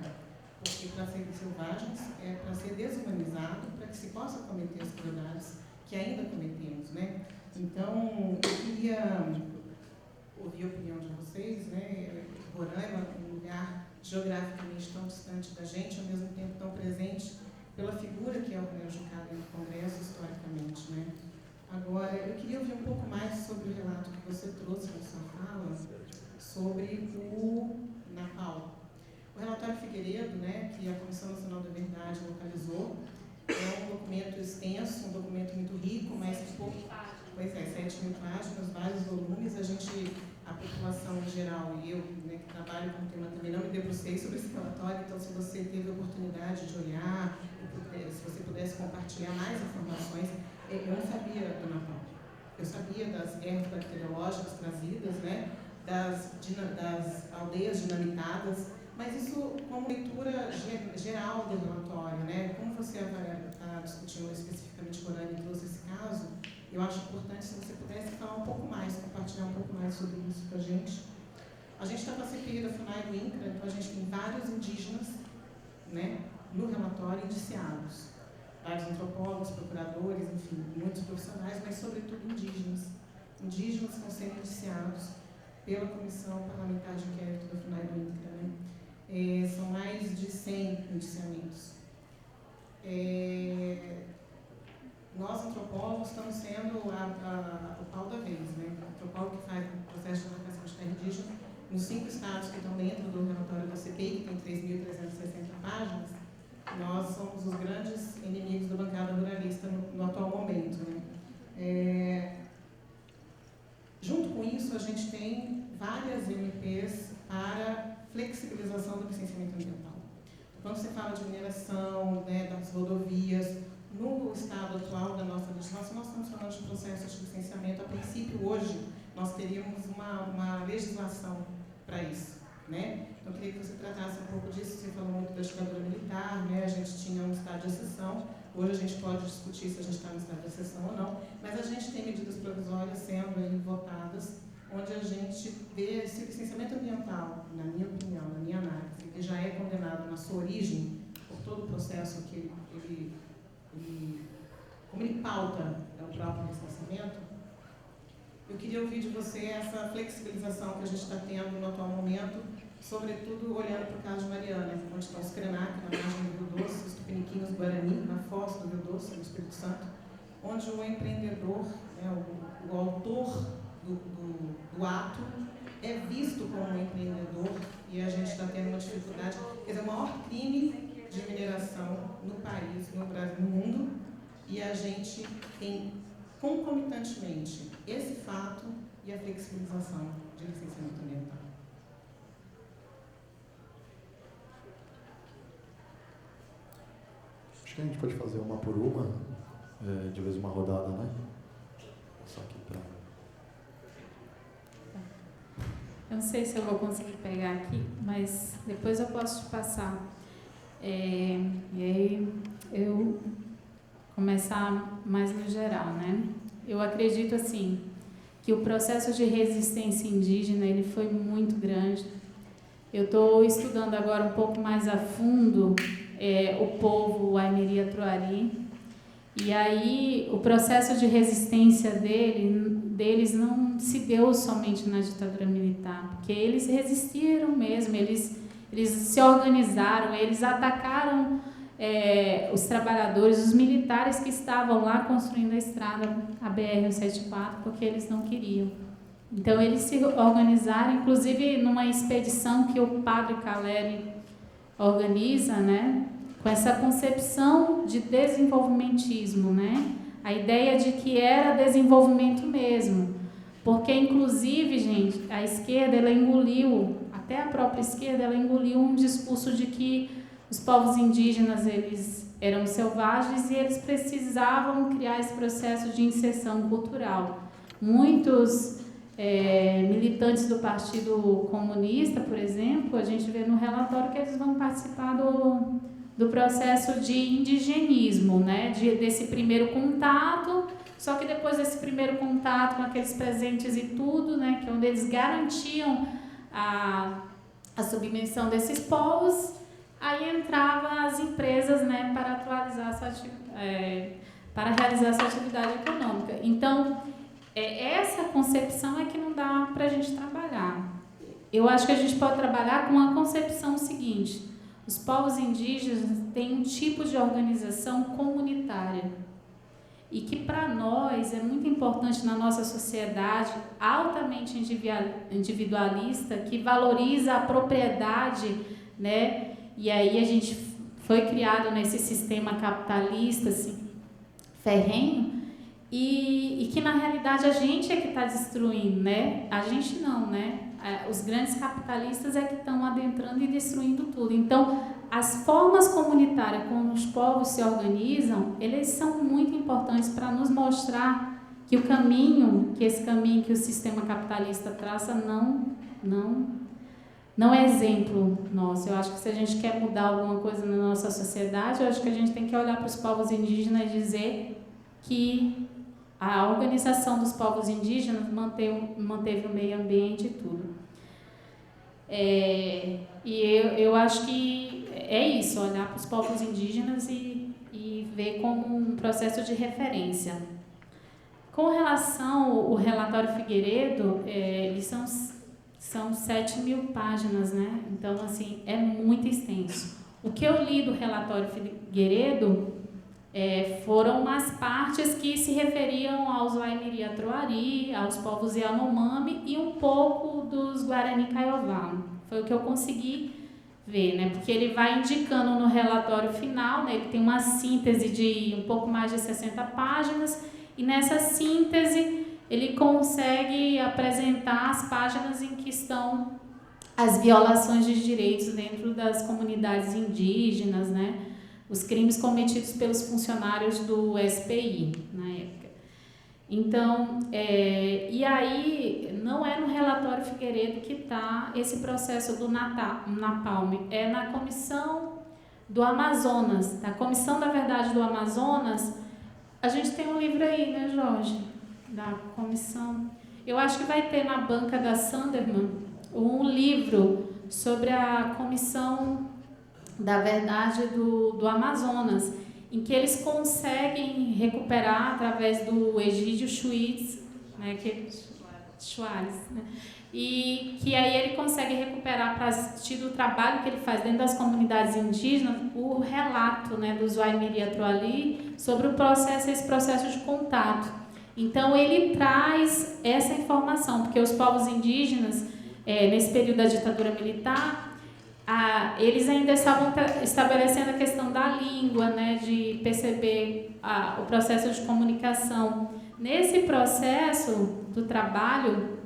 porque para ser selvagens é para ser desumanizado, para que se possa cometer as crueldades que ainda cometemos, né? Então, eu queria ouvir a opinião de vocês, né? Roraima, um lugar geograficamente tão distante da gente, ao mesmo tempo tão presente pela figura que é o Romero Jucá no Congresso, historicamente, né? Agora, eu queria ouvir um pouco mais sobre o relato que você trouxe na sua fala, sobre o Napal. O relatório Figueiredo, né, que a Comissão Nacional da Verdade localizou, é um documento extenso, um documento muito rico, mas pouco... Pois é, 7.000 páginas, vários volumes. A população em geral e eu, né, que trabalho com o tema também, não me debrucei sobre esse relatório, então se você teve a oportunidade de olhar, se você pudesse compartilhar mais informações, eu não sabia do Napal. Eu sabia das guerras bacteriológicas trazidas, né, das aldeias dinamitadas, mas isso como leitura geral do relatório, né? Como você está discutindo especificamente Roraima e trouxe esse caso, eu acho importante se você pudesse falar um pouco mais, compartilhar um pouco mais sobre isso com a gente. A gente está com a CPI da FUNAI do INCRA, então a gente tem vários indígenas, né, no relatório indiciados. Vários antropólogos, procuradores, enfim, muitos profissionais, mas sobretudo indígenas. Indígenas estão sendo indiciados pela Comissão Parlamentar de Inquérito da FUNAI do INCRA, né? São mais de 100 indiciamentos. Nós, antropólogos, estamos sendo o pau da vez, né? O antropólogo que faz o processo de demarcação de terra indígena, nos 5 estados que estão dentro do relatório da CPI, que tem 3.360 páginas, nós somos os grandes inimigos da bancada ruralista no atual momento, né? Junto com isso, a gente tem várias MPs para flexibilização do licenciamento ambiental. Quando você fala de mineração, né, das rodovias, no estado atual da nossa legislação, nós estamos falando de processos de licenciamento. A princípio, hoje, nós teríamos uma legislação para isso, né? Então, eu queria que você tratasse um pouco disso. Você falou muito da ditadura militar, né? A gente tinha um estado de exceção. Hoje a gente pode discutir se a gente está no estado de exceção ou não, mas a gente tem medidas provisórias sendo aí votadas, onde a gente vê se o licenciamento ambiental, na minha opinião, na minha análise, ele já é condenado na sua origem, por todo o processo que como ele pauta o próprio licenciamento. Eu queria ouvir de você essa flexibilização que a gente está tendo no atual momento, sobretudo olhando para o caso de Mariana, onde estão os Krenak, na margem do Rio Doce, os Tupiniquins, Guarani, na foz do Rio Doce, no Espírito Santo, onde o empreendedor, né, o autor do ato, é visto como um empreendedor, e a gente está tendo uma dificuldade. Quer dizer, o maior crime de mineração no país, no Brasil, no mundo, e a gente tem concomitantemente esse fato e a flexibilização de licenciamento ambiental. Acho que a gente pode fazer uma por uma, de vez uma rodada, né? Só aqui para... Eu não sei se eu vou conseguir pegar aqui, mas depois eu posso te passar. E aí eu começar mais no geral, né? Eu acredito assim que o processo de resistência indígena ele foi muito grande. Eu estou estudando agora um pouco mais a fundo o povo Aimeri-Troari, e aí o processo de resistência deles não se deu somente na ditadura militar, porque eles resistiram mesmo, eles se organizaram, eles atacaram os trabalhadores, os militares que estavam lá construindo a estrada, a BR-174, porque eles não queriam. Então, eles se organizaram, inclusive numa expedição que o padre Caleri organiza, né, com essa concepção de desenvolvimentismo, né, a ideia de que era desenvolvimento mesmo, porque, inclusive, gente, a esquerda, ela engoliu, até a própria esquerda, ela engoliu um discurso de que os povos indígenas, eles eram selvagens e eles precisavam criar esse processo de inserção cultural. Muitos militantes do Partido Comunista, por exemplo, a gente vê no relatório que eles vão participar do processo de indigenismo, né? Desse primeiro contato, só que depois desse primeiro contato com aqueles presentes e tudo, né? Que é onde eles garantiam a submissão desses povos, aí entravam as empresas, né? Para atualizar para realizar essa atividade econômica. Então, essa concepção é que não dá para a gente trabalhar. Eu acho que a gente pode trabalhar com a concepção seguinte: os povos indígenas têm um tipo de organização comunitária e que para nós é muito importante na nossa sociedade altamente individualista, que valoriza a propriedade, né? E aí a gente foi criado nesse sistema capitalista assim, ferrenho, e que na realidade a gente é que está destruindo, né? A gente não, né? Os grandes capitalistas é que estão adentrando e destruindo tudo. Então, as formas comunitárias como os povos se organizam, eles são muito importantes para nos mostrar que esse caminho que o sistema capitalista traça não é exemplo nosso. Eu acho que se a gente quer mudar alguma coisa na nossa sociedade, eu acho que a gente tem que olhar para os povos indígenas e dizer que a organização dos povos indígenas manteve o meio ambiente e tudo. E eu acho que é isso, olhar para os povos indígenas e ver como um processo de referência. Com relação ao relatório Figueiredo, eles são 7.000 páginas, né? Então, assim, é muito extenso. O que eu li do relatório Figueiredo foram as partes que se referiam aos Waimiri-Atuari, aos povos Yanomami e um pouco dos Guarani-Kaiowá. Foi o que eu consegui ver, né? Porque ele vai indicando no relatório final, né? Ele tem uma síntese de um pouco mais de 60 páginas, e nessa síntese ele consegue apresentar as páginas em que estão as violações de direitos dentro das comunidades indígenas, né? Os crimes cometidos pelos funcionários do SPI na época. Então, e aí, não é no relatório Figueiredo que está esse processo do Napalm, é na Comissão do Amazonas. Na Comissão da Verdade do Amazonas, a gente tem um livro aí, né, Jorge? Da comissão. Eu acho que vai ter na banca da Sanderman um livro sobre a Comissão da Verdade do Amazonas, em que eles conseguem recuperar através do Egídio Schwartz, né, né, e que aí ele consegue recuperar, a partir do trabalho que ele faz dentro das comunidades indígenas, o relato, né, dos Waimiri-Atuari sobre esse processo de contato. Então ele traz essa informação, porque os povos indígenas, nesse período da ditadura militar, eles ainda estavam estabelecendo a questão da língua, né, de perceber o processo de comunicação. Nesse processo do trabalho,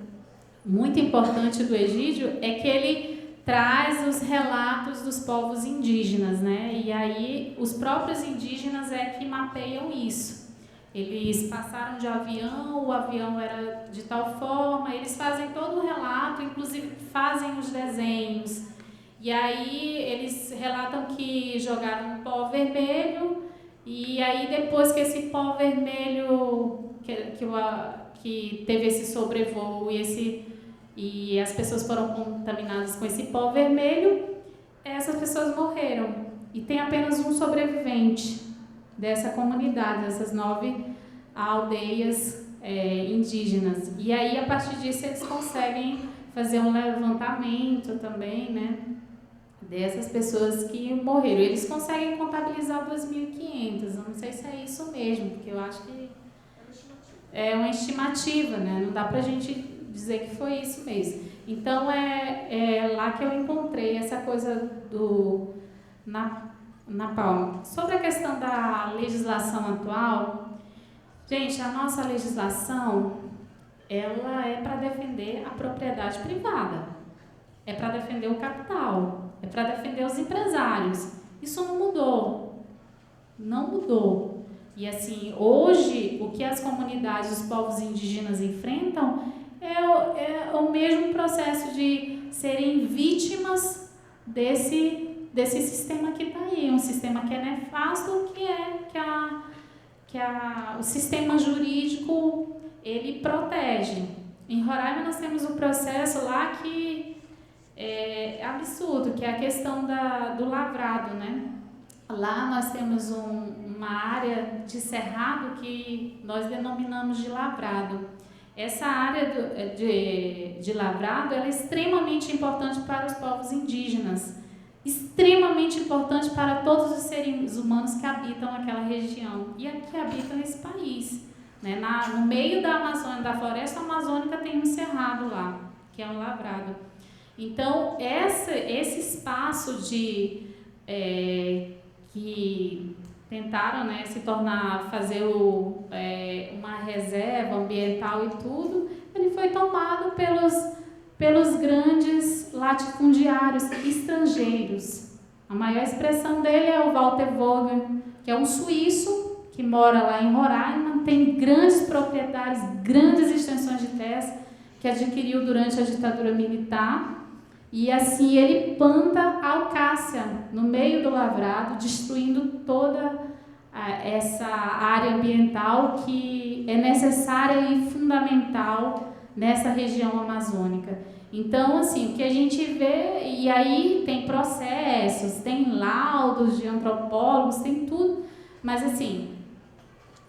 muito importante do Egídio, é que ele traz os relatos dos povos indígenas, né, e aí os próprios indígenas é que mapeiam isso. Eles passaram de avião, o avião era de tal forma, eles fazem todo o relato, inclusive fazem os desenhos. E aí eles relatam que jogaram pó vermelho, e aí depois que esse pó vermelho, que teve esse sobrevoo e as pessoas foram contaminadas com esse pó vermelho, essas pessoas morreram. E tem apenas um sobrevivente dessa comunidade, dessas 9 aldeias indígenas. E aí, a partir disso, eles conseguem fazer um levantamento também, né, dessas pessoas que morreram. Eles conseguem contabilizar 2.500, eu não sei se é isso mesmo, porque eu acho que é uma estimativa, né? Não dá pra gente dizer que foi isso mesmo. Então, é lá que eu encontrei essa coisa do Napalm. Sobre a questão da legislação atual, gente, a nossa legislação, ela é para defender a propriedade privada, é para defender o capital, é para defender os empresários. Isso não mudou. Não mudou. E assim, hoje, o que as comunidades, os povos indígenas enfrentam mesmo processo de serem vítimas desse sistema que está aí, um sistema que é nefasto, o sistema jurídico ele protege. Em Roraima nós temos um processo lá que é absurdo, que é a questão do lavrado, né? Lá nós temos uma área de cerrado que nós denominamos de lavrado. Essa área de lavrado ela é extremamente importante para os povos indígenas, extremamente importante para todos os seres humanos que habitam aquela região e que habitam esse país. Né? No meio da Amazônia, da floresta amazônica, tem um cerrado lá, que é um lavrado. Então, esse espaço que tentaram, né, fazer uma reserva ambiental e tudo, ele foi tomado pelos grandes latifundiários estrangeiros. A maior expressão dele é o Walter Vogel, que é um suíço que mora lá em Roraima, tem grandes propriedades, grandes extensões de terras que adquiriu durante a ditadura militar. E assim ele planta alcácia no meio do lavrado, destruindo toda essa área ambiental que é necessária e fundamental nessa região amazônica. Então, assim, o que a gente vê, e aí tem processos, tem laudos de antropólogos, tem tudo, mas assim,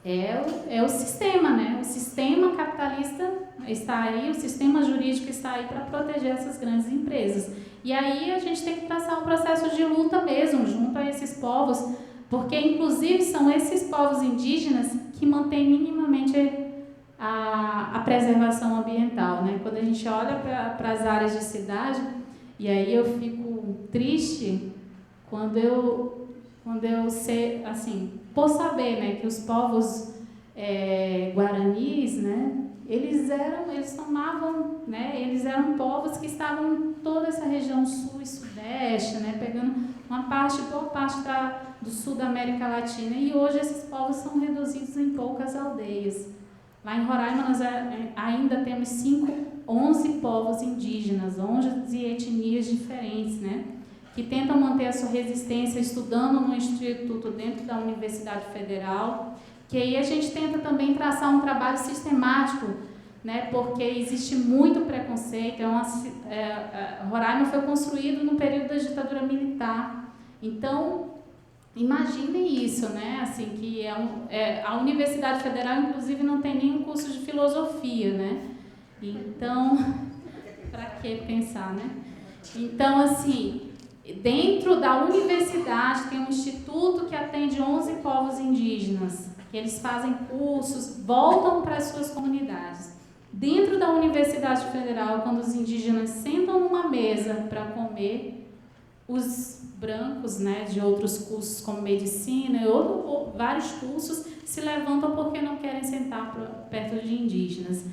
é o sistema, né? O sistema capitalista está aí, o sistema jurídico está aí para proteger essas grandes empresas. E aí a gente tem que traçar um processo de luta mesmo, junto a esses povos, porque inclusive são esses povos indígenas que mantêm minimamente a preservação ambiental, né? Quando a gente olha para as áreas de cidade, e aí eu fico triste quando eu sei, assim, por saber, né, que os povos guaranis, né, eles tomavam, né, eles eram povos que estavam em toda essa região sul e sudeste, né, pegando boa parte do sul da América Latina, e hoje esses povos são reduzidos em poucas aldeias. Lá em Roraima nós ainda temos 11 povos indígenas, 11 etnias diferentes, né, que tentam manter a sua resistência estudando no instituto dentro da Universidade Federal, que aí a gente tenta também traçar um trabalho sistemático, né, porque existe muito preconceito. Roraima foi construído no período da ditadura militar. Então, imaginem isso, né, assim, que a Universidade Federal, inclusive, não tem nenhum curso de filosofia, né? Então, para que pensar, né? Então, assim, dentro da universidade tem um instituto que atende 11 povos indígenas, que eles fazem cursos, voltam para as suas comunidades. Dentro da Universidade Federal, quando os indígenas sentam numa mesa para comer, os brancos, né, de outros cursos como medicina e vários cursos se levantam porque não querem sentar perto de indígenas.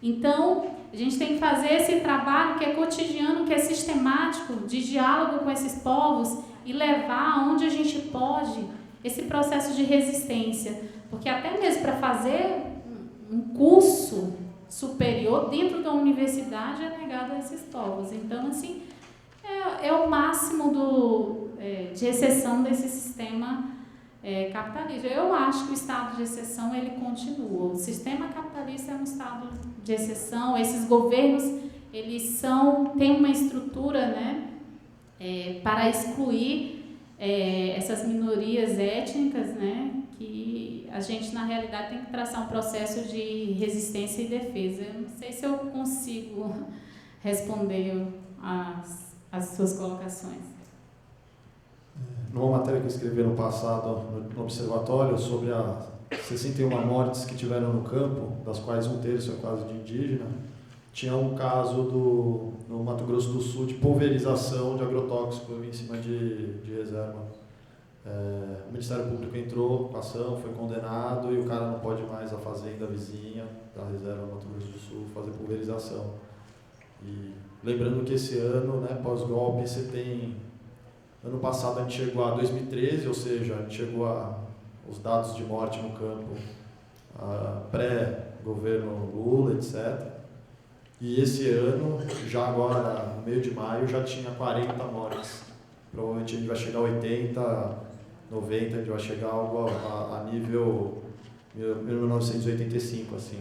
Então, a gente tem que fazer esse trabalho que é cotidiano, que é sistemático, de diálogo com esses povos e levar aonde a gente pode esse processo de resistência. Porque até mesmo para fazer um curso superior dentro da universidade é negado a esses povos. Então, assim, é o máximo de exceção desse sistema capitalista. Eu acho que o estado de exceção ele continua. O sistema capitalista é um estado de exceção. Esses governos eles têm uma estrutura, né, para excluir essas minorias étnicas, né, que a gente na realidade tem que traçar um processo de resistência e defesa. Eu não sei se eu consigo responder as suas colocações. Numa matéria que eu escrevi no passado no Observatório sobre as 61 mortes que tiveram no campo, das quais 1/3 é quase de indígena, tinha um caso no Mato Grosso do Sul de pulverização de agrotóxico em cima de reserva. O Ministério Público entrou com a ação, foi condenado e o cara não pode mais, a fazenda vizinha da reserva do Mato Grosso do Sul, fazer pulverização. E lembrando que esse ano, né, pós-golpe, você tem... Ano passado a gente chegou a 2013, ou seja, a gente chegou os dados de morte no campo pré-governo Lula, etc. E esse ano, já agora, no meio de maio, já tinha 40 mortes. Provavelmente a gente vai chegar a 80, 90, a gente vai chegar algo a nível 1985, assim,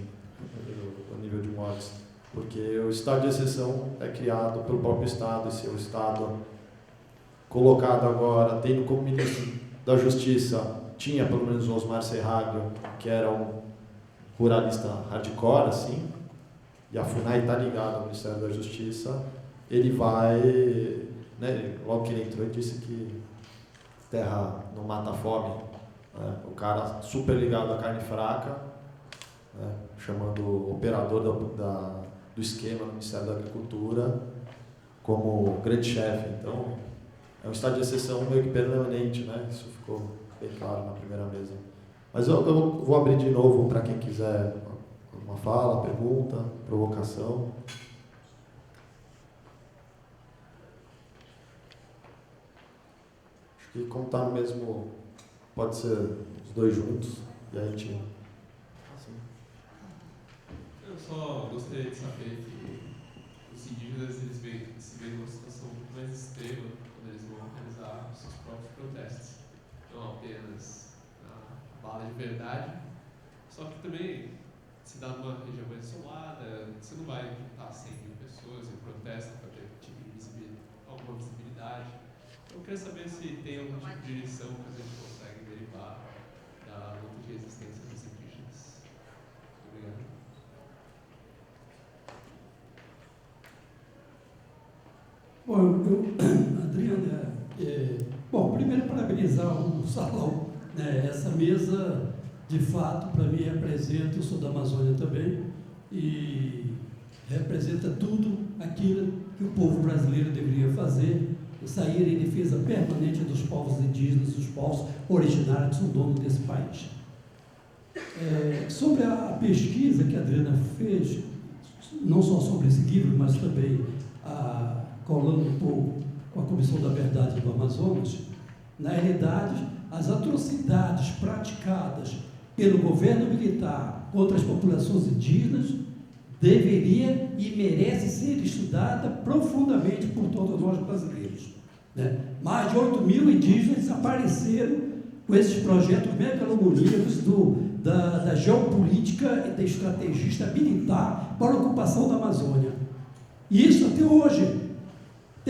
o nível de mortes. Porque o estado de exceção é criado pelo próprio Estado, e se o Estado colocado agora, tendo como ministro da Justiça, tinha pelo menos o Osmar Serraglio, que era um ruralista hardcore, assim, e a FUNAI está ligada ao Ministério da Justiça, ele vai, né, logo que ele entrou, ele disse que terra não mata a fome, né, o cara super ligado à carne fraca, né, chamando o operador do esquema no Ministério da Agricultura como grande chefe. Então, é um estado de exceção meio que permanente, né, isso ficou bem claro na primeira mesa. Mas eu vou abrir de novo para quem quiser uma fala, pergunta, provocação. Acho que como está no mesmo, pode ser os dois juntos, e a gente... Assim. Eu só gostaria de saber que os indígenas eles se veem numa situação muito mais extrema quando eles vão realizar os seus próprios protestos. Não apenas a bala de verdade, só que também se dá numa região mais isolada, você não vai juntar 100 mil pessoas em protesto para ter alguma visibilidade. Eu queria saber se tem algum tipo de lição que a gente consegue derivar da luta de resistência dos indígenas. Obrigado. Bom, Adriana, bom, primeiro parabenizar o salão, né? Essa mesa, de fato, para mim representa, eu sou da Amazônia também, e representa tudo aquilo que o povo brasileiro deveria fazer, sair em defesa permanente dos povos indígenas, dos povos originários que são donos desse país. Sobre a pesquisa que a Adriana fez, não só sobre esse livro, mas também colando um pouco com a Comissão da Verdade do Amazonas, na realidade, as atrocidades praticadas pelo governo militar contra as populações indígenas deveria e merece ser estudada profundamente por todos nós brasileiros, né? Mais de 8 mil indígenas desapareceram com esses projetos megalomaníacos da geopolítica e da estrategista militar para a ocupação da Amazônia. E isso até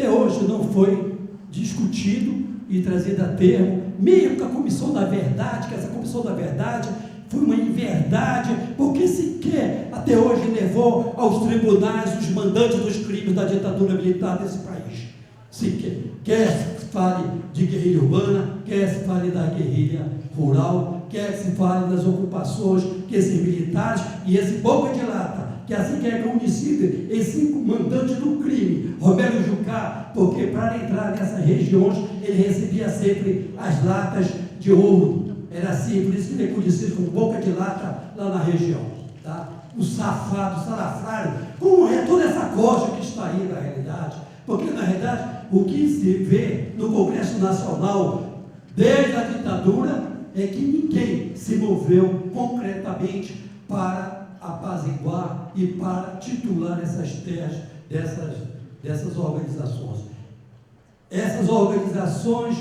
hoje não foi discutido e trazido a termo, mesmo com a Comissão da Verdade, que essa Comissão da Verdade foi uma inverdade, porque sequer até hoje levou aos tribunais os mandantes dos crimes da ditadura militar desse país. Sequer, quer se fale de guerrilha urbana, quer se fale da guerrilha rural, quer se fale das ocupações que esses militares e esse boca de lata, que assim que é conhecido, esse mandante do crime, Romero Jucá, porque para entrar nessas regiões ele recebia sempre as latas de ouro. Era assim, por isso que ele é conhecido como boca de lata lá na região. Tá? O safado, o salafrário, como é toda essa coxa que está aí na realidade. Porque, na realidade, o que se vê no Congresso Nacional, desde a ditadura, é que ninguém se moveu concretamente para apaziguar e para titular essas terras dessas organizações. Essas organizações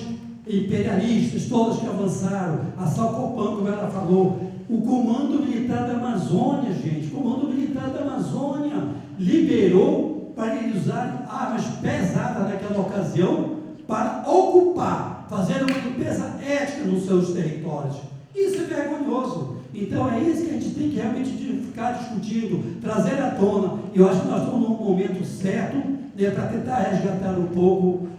imperialistas, todas que avançaram, a Salcopan, como ela falou, o Comando Militar da Amazônia, gente, o Comando Militar da Amazônia liberou para eles usarem armas pesadas naquela ocasião para ocupar, fazer uma limpeza étnica nos seus territórios. Isso é vergonhoso. Então é isso que a gente tem que realmente ficar discutindo, trazer à tona. Eu acho que nós estamos num momento certo, né, para tentar resgatar um pouco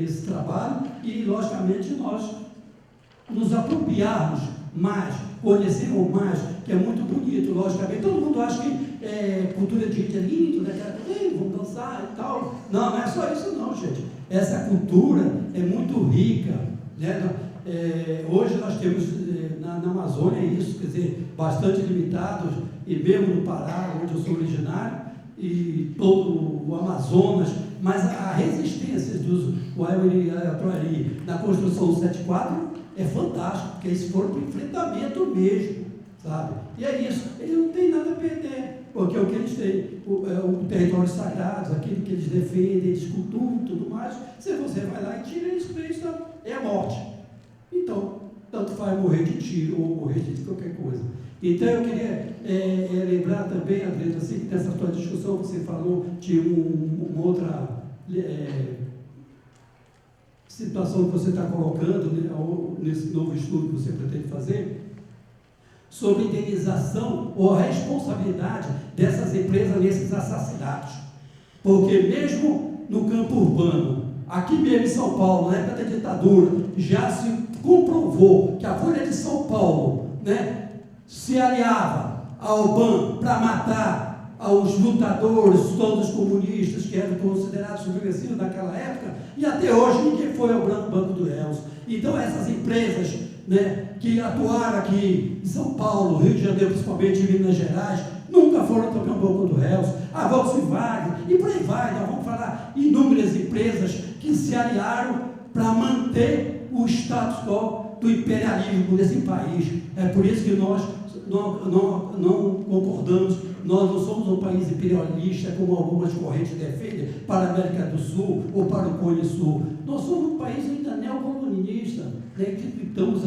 esse trabalho e, logicamente, nós nos apropriarmos mais, conhecermos mais, que é muito bonito, logicamente. Todo mundo acha que cultura de gente é lindo, né? Vamos dançar e tal. Não é só isso não, gente. Essa cultura é muito rica, né? Hoje nós temos na Amazônia isso, quer dizer, bastante limitados, e mesmo no Pará, onde eu sou originário, e todo o Amazonas, mas a resistência dos Waiwiri na construção do 74 é fantástico, porque eles foram para o enfrentamento mesmo, sabe? E é isso, ele não tem nada a perder. porque o que eles têm, o território sagrado, aquilo que eles defendem, eles cultuam e tudo mais, se você vai lá e tira eles, é a morte. Então, tanto faz morrer de tiro ou morrer de qualquer coisa. Então, eu queria lembrar também, Adriana, assim, que nessa tua discussão você falou de uma outra situação que você está colocando, né, nesse novo estudo que você pretende fazer, sobre indenização ou a responsabilidade dessas empresas nesses assassinatos. Porque mesmo no campo urbano, aqui mesmo em São Paulo, na época da ditadura, já se comprovou que a Folha de São Paulo, né, se aliava ao BAN para matar os lutadores, todos os comunistas que eram considerados subversivos naquela época, e até hoje ninguém foi ao Banco do Réus. Então essas empresas, né, que atuaram aqui em São Paulo, Rio de Janeiro, principalmente em Minas Gerais, nunca foram também ao Banco do Réus, a Volkswagen, e por aí vai, nós vamos falar inúmeras empresas que se aliaram para manter o status quo do imperialismo desse país. É por isso que nós não concordamos, nós não somos um país imperialista, como algumas correntes defendem, para a América do Sul ou para o Cone Sul. Nós somos um país ainda neocolonialista, né, que estamos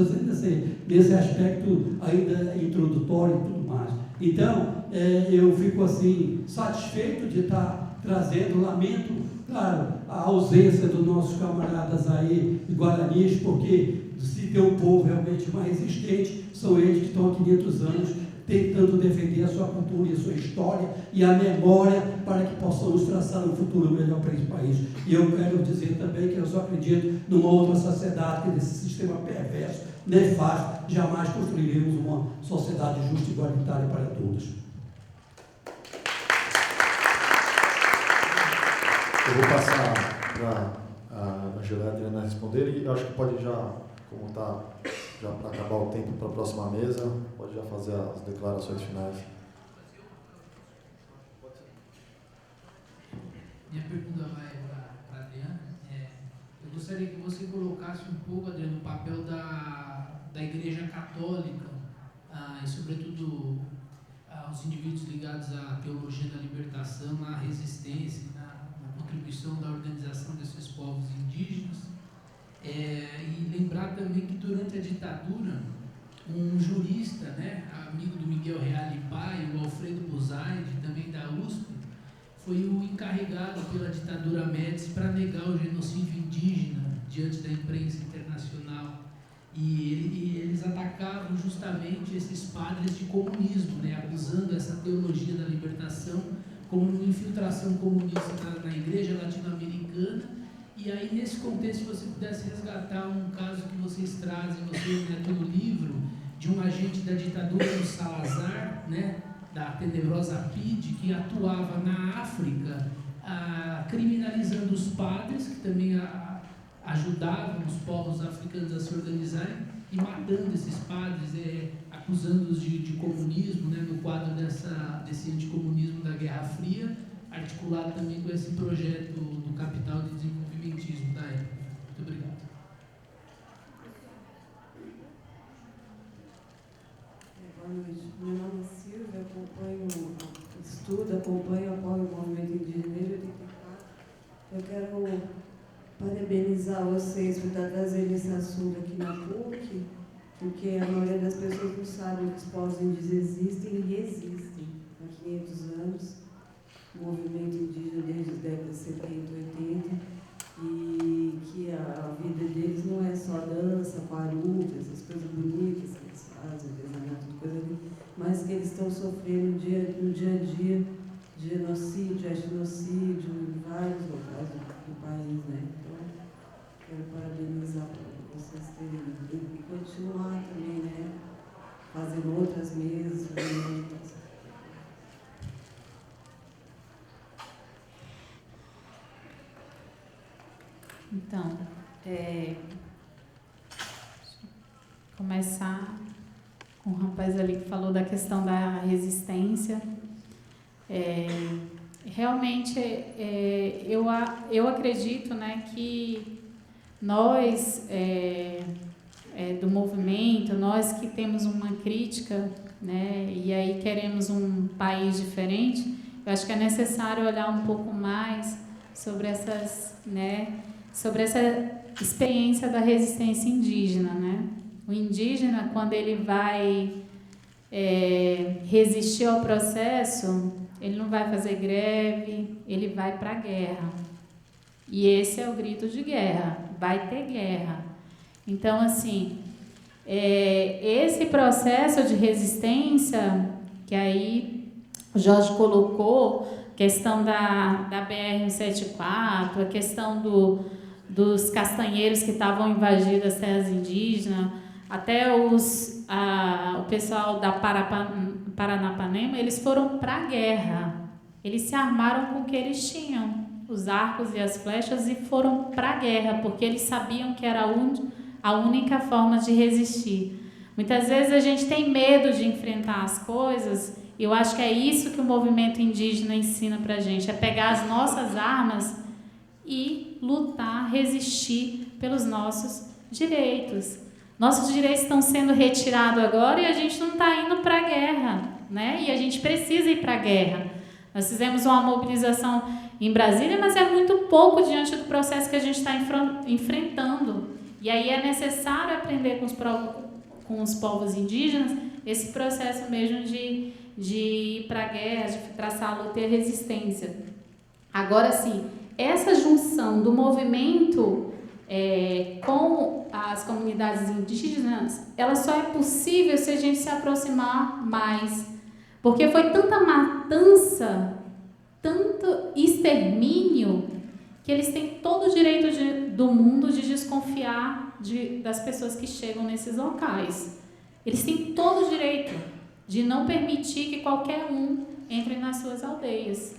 nesse aspecto ainda introdutório e tudo mais. Então, eu fico assim, satisfeito de estar trazendo, lamento, claro, a ausência dos nossos camaradas aí, guaranis, porque se tem um povo realmente mais resistente, são eles que estão há 500 anos tentando defender a sua cultura e a sua história e a memória para que possamos traçar um futuro melhor para esse país. E eu quero dizer também que eu só acredito numa outra sociedade, que nesse sistema perverso, nefasto, jamais construiremos uma sociedade justa e igualitária para todos. Eu vou passar para a Angela e a Adriana responder, e acho que pode já, como está já para acabar o tempo para a próxima mesa, pode já fazer as declarações finais. Minha pergunta vai para a Adriana. Eu gostaria que você colocasse um pouco, Adriana, o papel da Igreja Católica e, sobretudo, os indivíduos ligados à teologia da libertação, na resistência, na contribuição da organização desses povos indígenas. E lembrar também que durante a ditadura, um jurista, né, amigo do Miguel Reale Pai, o Alfredo Buzaide, também da USP, foi o encarregado pela ditadura Médici para negar o genocídio indígena diante da imprensa internacional. E eles atacavam justamente esses padres de comunismo, né, acusando essa teologia da libertação como uma infiltração comunista na igreja latino-americana. E aí, nesse contexto, se você pudesse resgatar um caso que vocês trazem, você neto no livro, de um agente da ditadura do Salazar, né, da tenebrosa PIDE, que atuava na África, criminalizando os padres, que também ajudavam os povos africanos a se organizarem, e matando esses padres, acusando-os de comunismo, né, no quadro desse anticomunismo da Guerra Fria, articulado também com esse projeto do capital de desenvolvimentismo da época. Muito obrigado. Boa noite. Meu nome é Silvia, acompanho, apoio o movimento indígena desde 84. Eu quero parabenizar vocês por estar trazendo esse assunto aqui na PUC, porque a maioria das pessoas não sabe que os povos indígenas existem e resistem há 500 anos. O movimento indígena desde as décadas de 70 e 80, e que a vida deles não é só dança, paruta, essas coisas bonitas que eles fazem, artesanato, coisa ali, mas que eles estão sofrendo no dia a dia de genocídio, etnocídio, em vários locais do país, né? Então, quero parabenizar por vocês terem e continuar também, né? Fazendo outras mesas, Então, começar com o rapaz ali que falou da questão da resistência. Realmente, eu acredito, né, que nós, do movimento, nós que temos uma crítica né? E aí queremos um país diferente. Eu acho que é necessário olhar um pouco mais sobre sobre essa experiência da resistência indígena, né? O indígena, quando ele vai resistir ao processo, ele não vai fazer greve, ele vai para a guerra. E esse é o grito de guerra, vai ter guerra. Então, assim, esse processo de resistência, que aí o Jorge colocou, questão da BR-174, a questão dos castanheiros que estavam invadindo as terras indígenas, até o pessoal da Paranapanema, eles foram para a guerra. Eles se armaram com o que eles tinham, os arcos e as flechas, e foram para a guerra, porque eles sabiam que era a única forma de resistir. Muitas vezes a gente tem medo de enfrentar as coisas, e eu acho que é isso que o movimento indígena ensina para a gente, é pegar as nossas armas e lutar, resistir pelos nossos direitos. Nossos direitos estão sendo retirados agora e a gente não está indo para a guerra, né? E a gente precisa ir para a guerra. Nós fizemos uma mobilização em Brasília, mas é muito pouco diante do processo que a gente está enfrentando. E aí é necessário aprender com os povos indígenas esse processo mesmo de ir para a guerra, de traçar a luta e a resistência. Agora, sim, essa junção do movimento com as comunidades indígenas, ela só é possível se a gente se aproximar mais. Porque foi tanta matança, tanto extermínio, que eles têm todo o direito do mundo de desconfiar das pessoas que chegam nesses locais. Eles têm todo o direito de não permitir que qualquer um entre nas suas aldeias.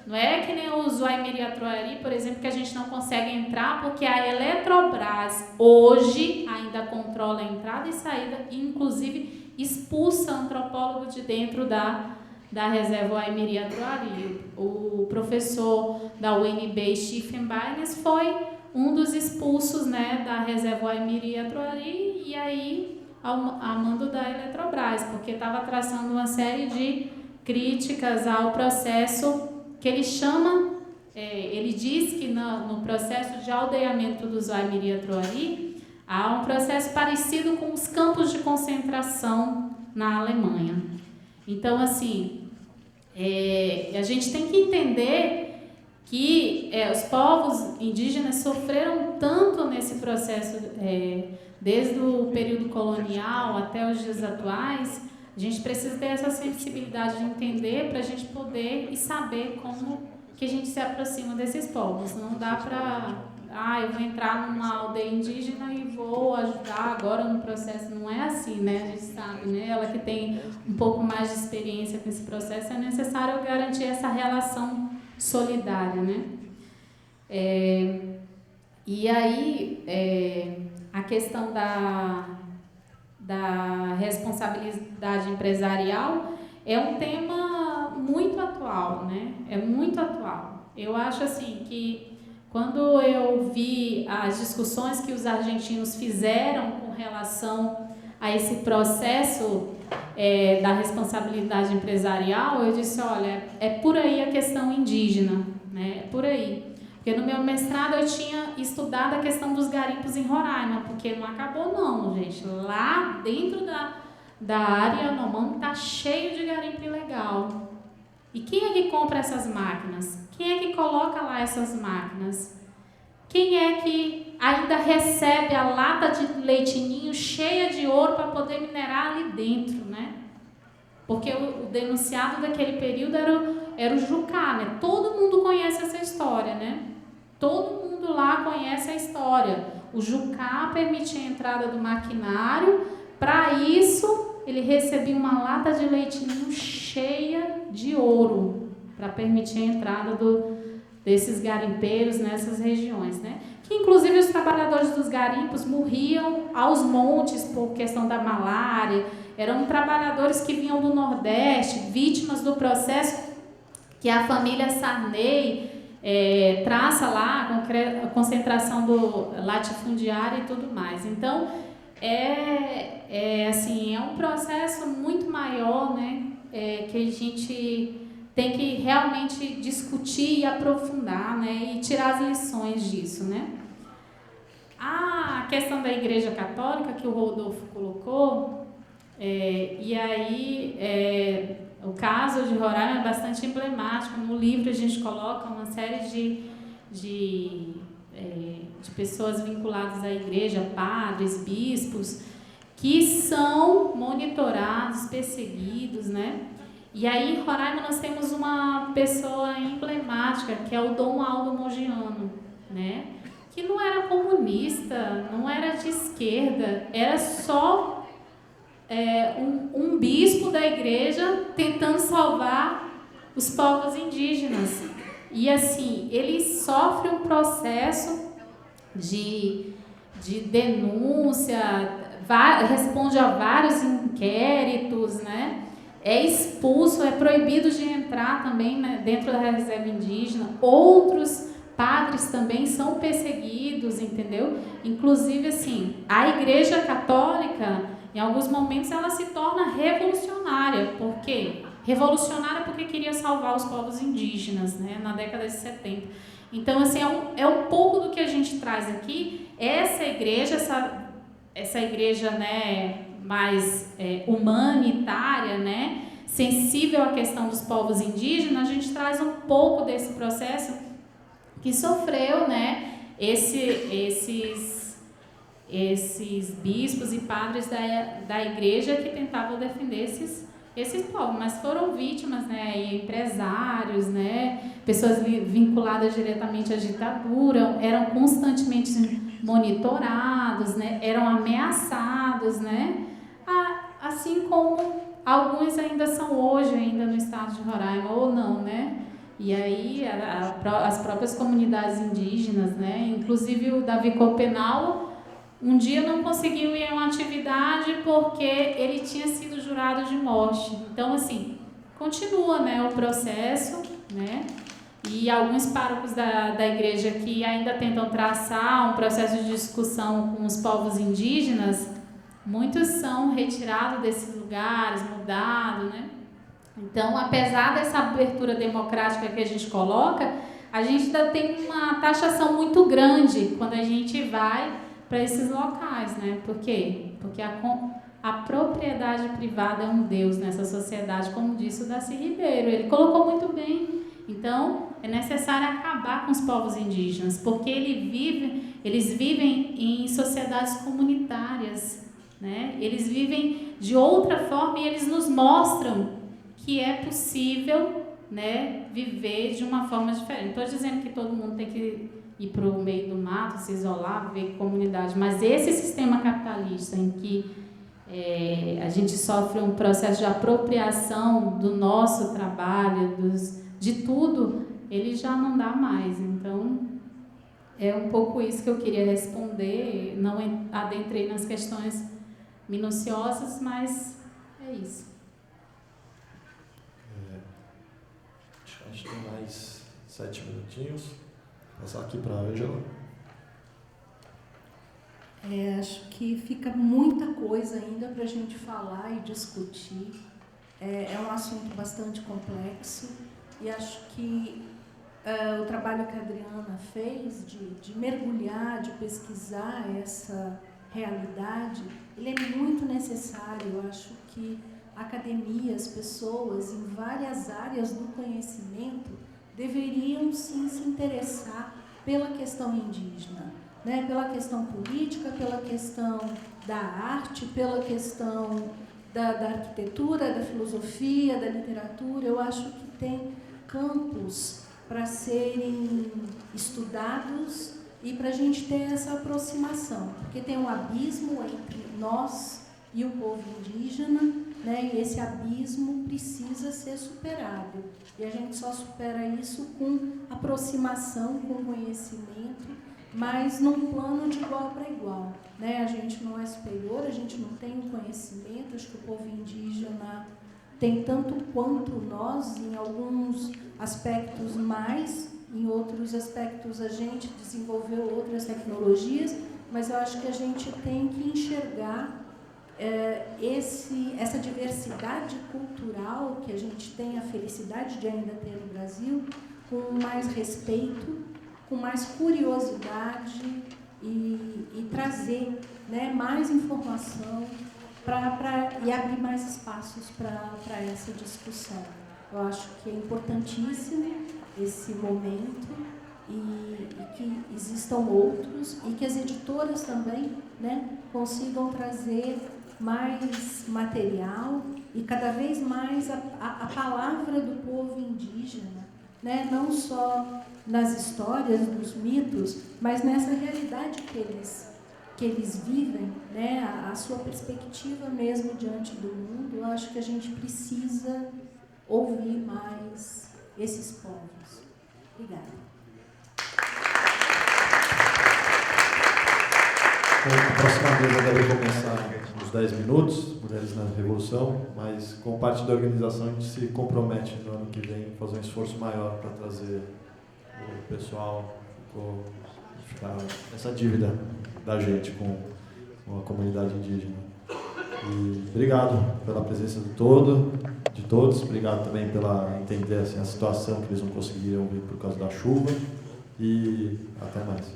Não é que nem o Zuaimiri-Atuari, por exemplo, que a gente não consegue entrar porque a Eletrobras hoje ainda controla a entrada e saída, e inclusive expulsa antropólogo de dentro da reserva Zuaimiri-Atuari. O professor da UNB, Stephen Barnes, foi um dos expulsos, né, da reserva Zuaimiri-Atuari, e aí a mando da Eletrobras, porque estava traçando uma série de críticas ao processo que ele chama, ele diz que no processo de aldeamento do Zuaimiri-Atuari há um processo parecido com os campos de concentração na Alemanha. Então, assim, a gente tem que entender que os povos indígenas sofreram tanto nesse processo, desde o período colonial até os dias atuais. A gente precisa ter essa sensibilidade de entender para a gente poder e saber como que a gente se aproxima desses povos. Não dá para, eu vou entrar numa aldeia indígena e vou ajudar agora no processo. Não é assim, né? A gente sabe, né? Ela que tem um pouco mais de experiência com esse processo, é necessário garantir essa relação solidária, né? E aí, a questão da responsabilidade empresarial é um tema muito atual, né? É muito atual. Eu acho assim que quando eu vi as discussões que os argentinos fizeram com relação a esse processo da responsabilidade empresarial, eu disse, olha, é por aí a questão indígena, né? É por aí. Porque no meu mestrado eu tinha estudado a questão dos garimpos em Roraima, porque não acabou não, gente. Lá dentro da área Yanomami está cheio de garimpo ilegal. E quem é que compra essas máquinas? Quem é que coloca lá essas máquinas? Quem é que ainda recebe a lata de leitinho cheia de ouro para poder minerar ali dentro, né? Porque o denunciado daquele período era o Jucá, né? Todo mundo conhece essa história, né? Todo mundo lá conhece a história. O Jucá permitia a entrada do maquinário. Para isso, ele recebia uma lata de leitinho cheia de ouro para permitir a entrada desses garimpeiros nessas regiões, né? Que inclusive os trabalhadores dos garimpos morriam aos montes por questão da malária. Eram trabalhadores que vinham do Nordeste, vítimas do processo que a família Sarney traça lá, a concentração do latifundiário e tudo mais. Então, assim, é um processo muito maior, né? Que a gente tem que realmente discutir e aprofundar, né? E tirar as lições disso, né? A questão da Igreja Católica que o Rodolfo colocou, e aí o caso de Roraima é bastante emblemático. No livro a gente coloca uma série de pessoas vinculadas à igreja, padres, bispos, que são monitorados, perseguidos, né? E aí em Roraima nós temos uma pessoa emblemática, que é o Dom Aldo Mogiano, né? Que não era comunista, não era de esquerda, era só um bispo da igreja tentando salvar os povos indígenas. E assim, ele sofre um processo de denúncia, responde a vários inquéritos, né? É expulso, é proibido de entrar também, né, dentro da reserva indígena. Outros padres também são perseguidos, entendeu? Inclusive, assim, a Igreja Católica, em alguns momentos, ela se torna revolucionária. Por quê? Revolucionária porque queria salvar os povos indígenas, né, na década de 70. Então, assim, é um pouco do que a gente traz aqui. Essa igreja, né, mais humanitária, né, sensível à questão dos povos indígenas, a gente traz um pouco desse processo que sofreu, né, esses bispos e padres da igreja que tentavam defender esses povos, mas foram vítimas, né, empresários, né, pessoas vinculadas diretamente à ditadura, eram constantemente monitorados, né, eram ameaçados, né, assim como alguns ainda são hoje ainda no estado de Roraima, ou não, né? E aí as próprias comunidades indígenas, né, inclusive o Davi Copenau, um dia não conseguiu ir a uma atividade porque ele tinha sido jurado de morte. Então, assim, continua, né, o processo, né? E alguns párocos da igreja que ainda tentam traçar um processo de discussão com os povos indígenas, muitos são retirados desses lugares, mudados, né? Então, apesar dessa abertura democrática que a gente coloca, a gente ainda tem uma taxação muito grande quando a gente vai para esses locais, né? Por quê? Porque a propriedade privada é um Deus nessa sociedade, como disse o Darcy Ribeiro. Ele colocou muito bem. Então, é necessário acabar com os povos indígenas, porque eles vivem em sociedades comunitárias, né? Eles vivem de outra forma e eles nos mostram que é possível, né, viver de uma forma diferente. Não estou dizendo que todo mundo tem que ir para o meio do mato, se isolar, viver com comunidade, mas esse sistema capitalista em que a gente sofre um processo de apropriação do nosso trabalho, de tudo, ele já não dá mais. Então, é um pouco isso que eu queria responder. Não adentrei nas questões minuciosas, mas é isso. Acho que a gente tem mais 7 minutinhos. Vou passar aqui para a Ângela. Acho que fica muita coisa ainda para a gente falar e discutir. É um assunto bastante complexo e acho que o trabalho que a Adriana fez de mergulhar, de pesquisar essa realidade, ele é muito necessário. Eu acho que a academia, as pessoas em várias áreas do conhecimento deveriam sim se interessar pela questão indígena, né? Pela questão política, pela questão da arte, pela questão da arquitetura, da filosofia, da literatura. Eu acho que tem campos para serem estudados e para a gente ter essa aproximação, porque tem um abismo entre nós e o povo indígena, né? E esse abismo precisa ser superado. E a gente só supera isso com aproximação, com conhecimento, mas num plano de igual para igual, né? A gente não é superior, a gente não tem o conhecimento. Acho que o povo indígena tem tanto quanto nós, em alguns aspectos mais, em outros aspectos a gente desenvolveu outras tecnologias, mas eu acho que a gente tem que enxergar essa diversidade cultural que a gente tem a felicidade de ainda ter no Brasil, com mais respeito, com mais curiosidade e trazer, né, mais informação e abrir mais espaços para essa discussão. Eu acho que é importantíssimo esse momento e que existam outros e que as editoras também, né, consigam trazer mais material e cada vez mais a palavra do povo indígena, né, não só nas histórias, nos mitos, mas nessa realidade que eles vivem, né, a sua perspectiva mesmo diante do mundo. Eu acho que a gente precisa ouvir mais esses povos. Obrigada. A próxima mesa deve começar nos 10 minutos, Mulheres na Revolução, mas com parte da organização a gente se compromete no ano que vem a fazer um esforço maior para trazer o pessoal, ficar essa dívida da gente com a comunidade indígena. E obrigado pela presença de todos, obrigado também pela entender assim, a situação que eles não conseguiram vir por causa da chuva e até mais.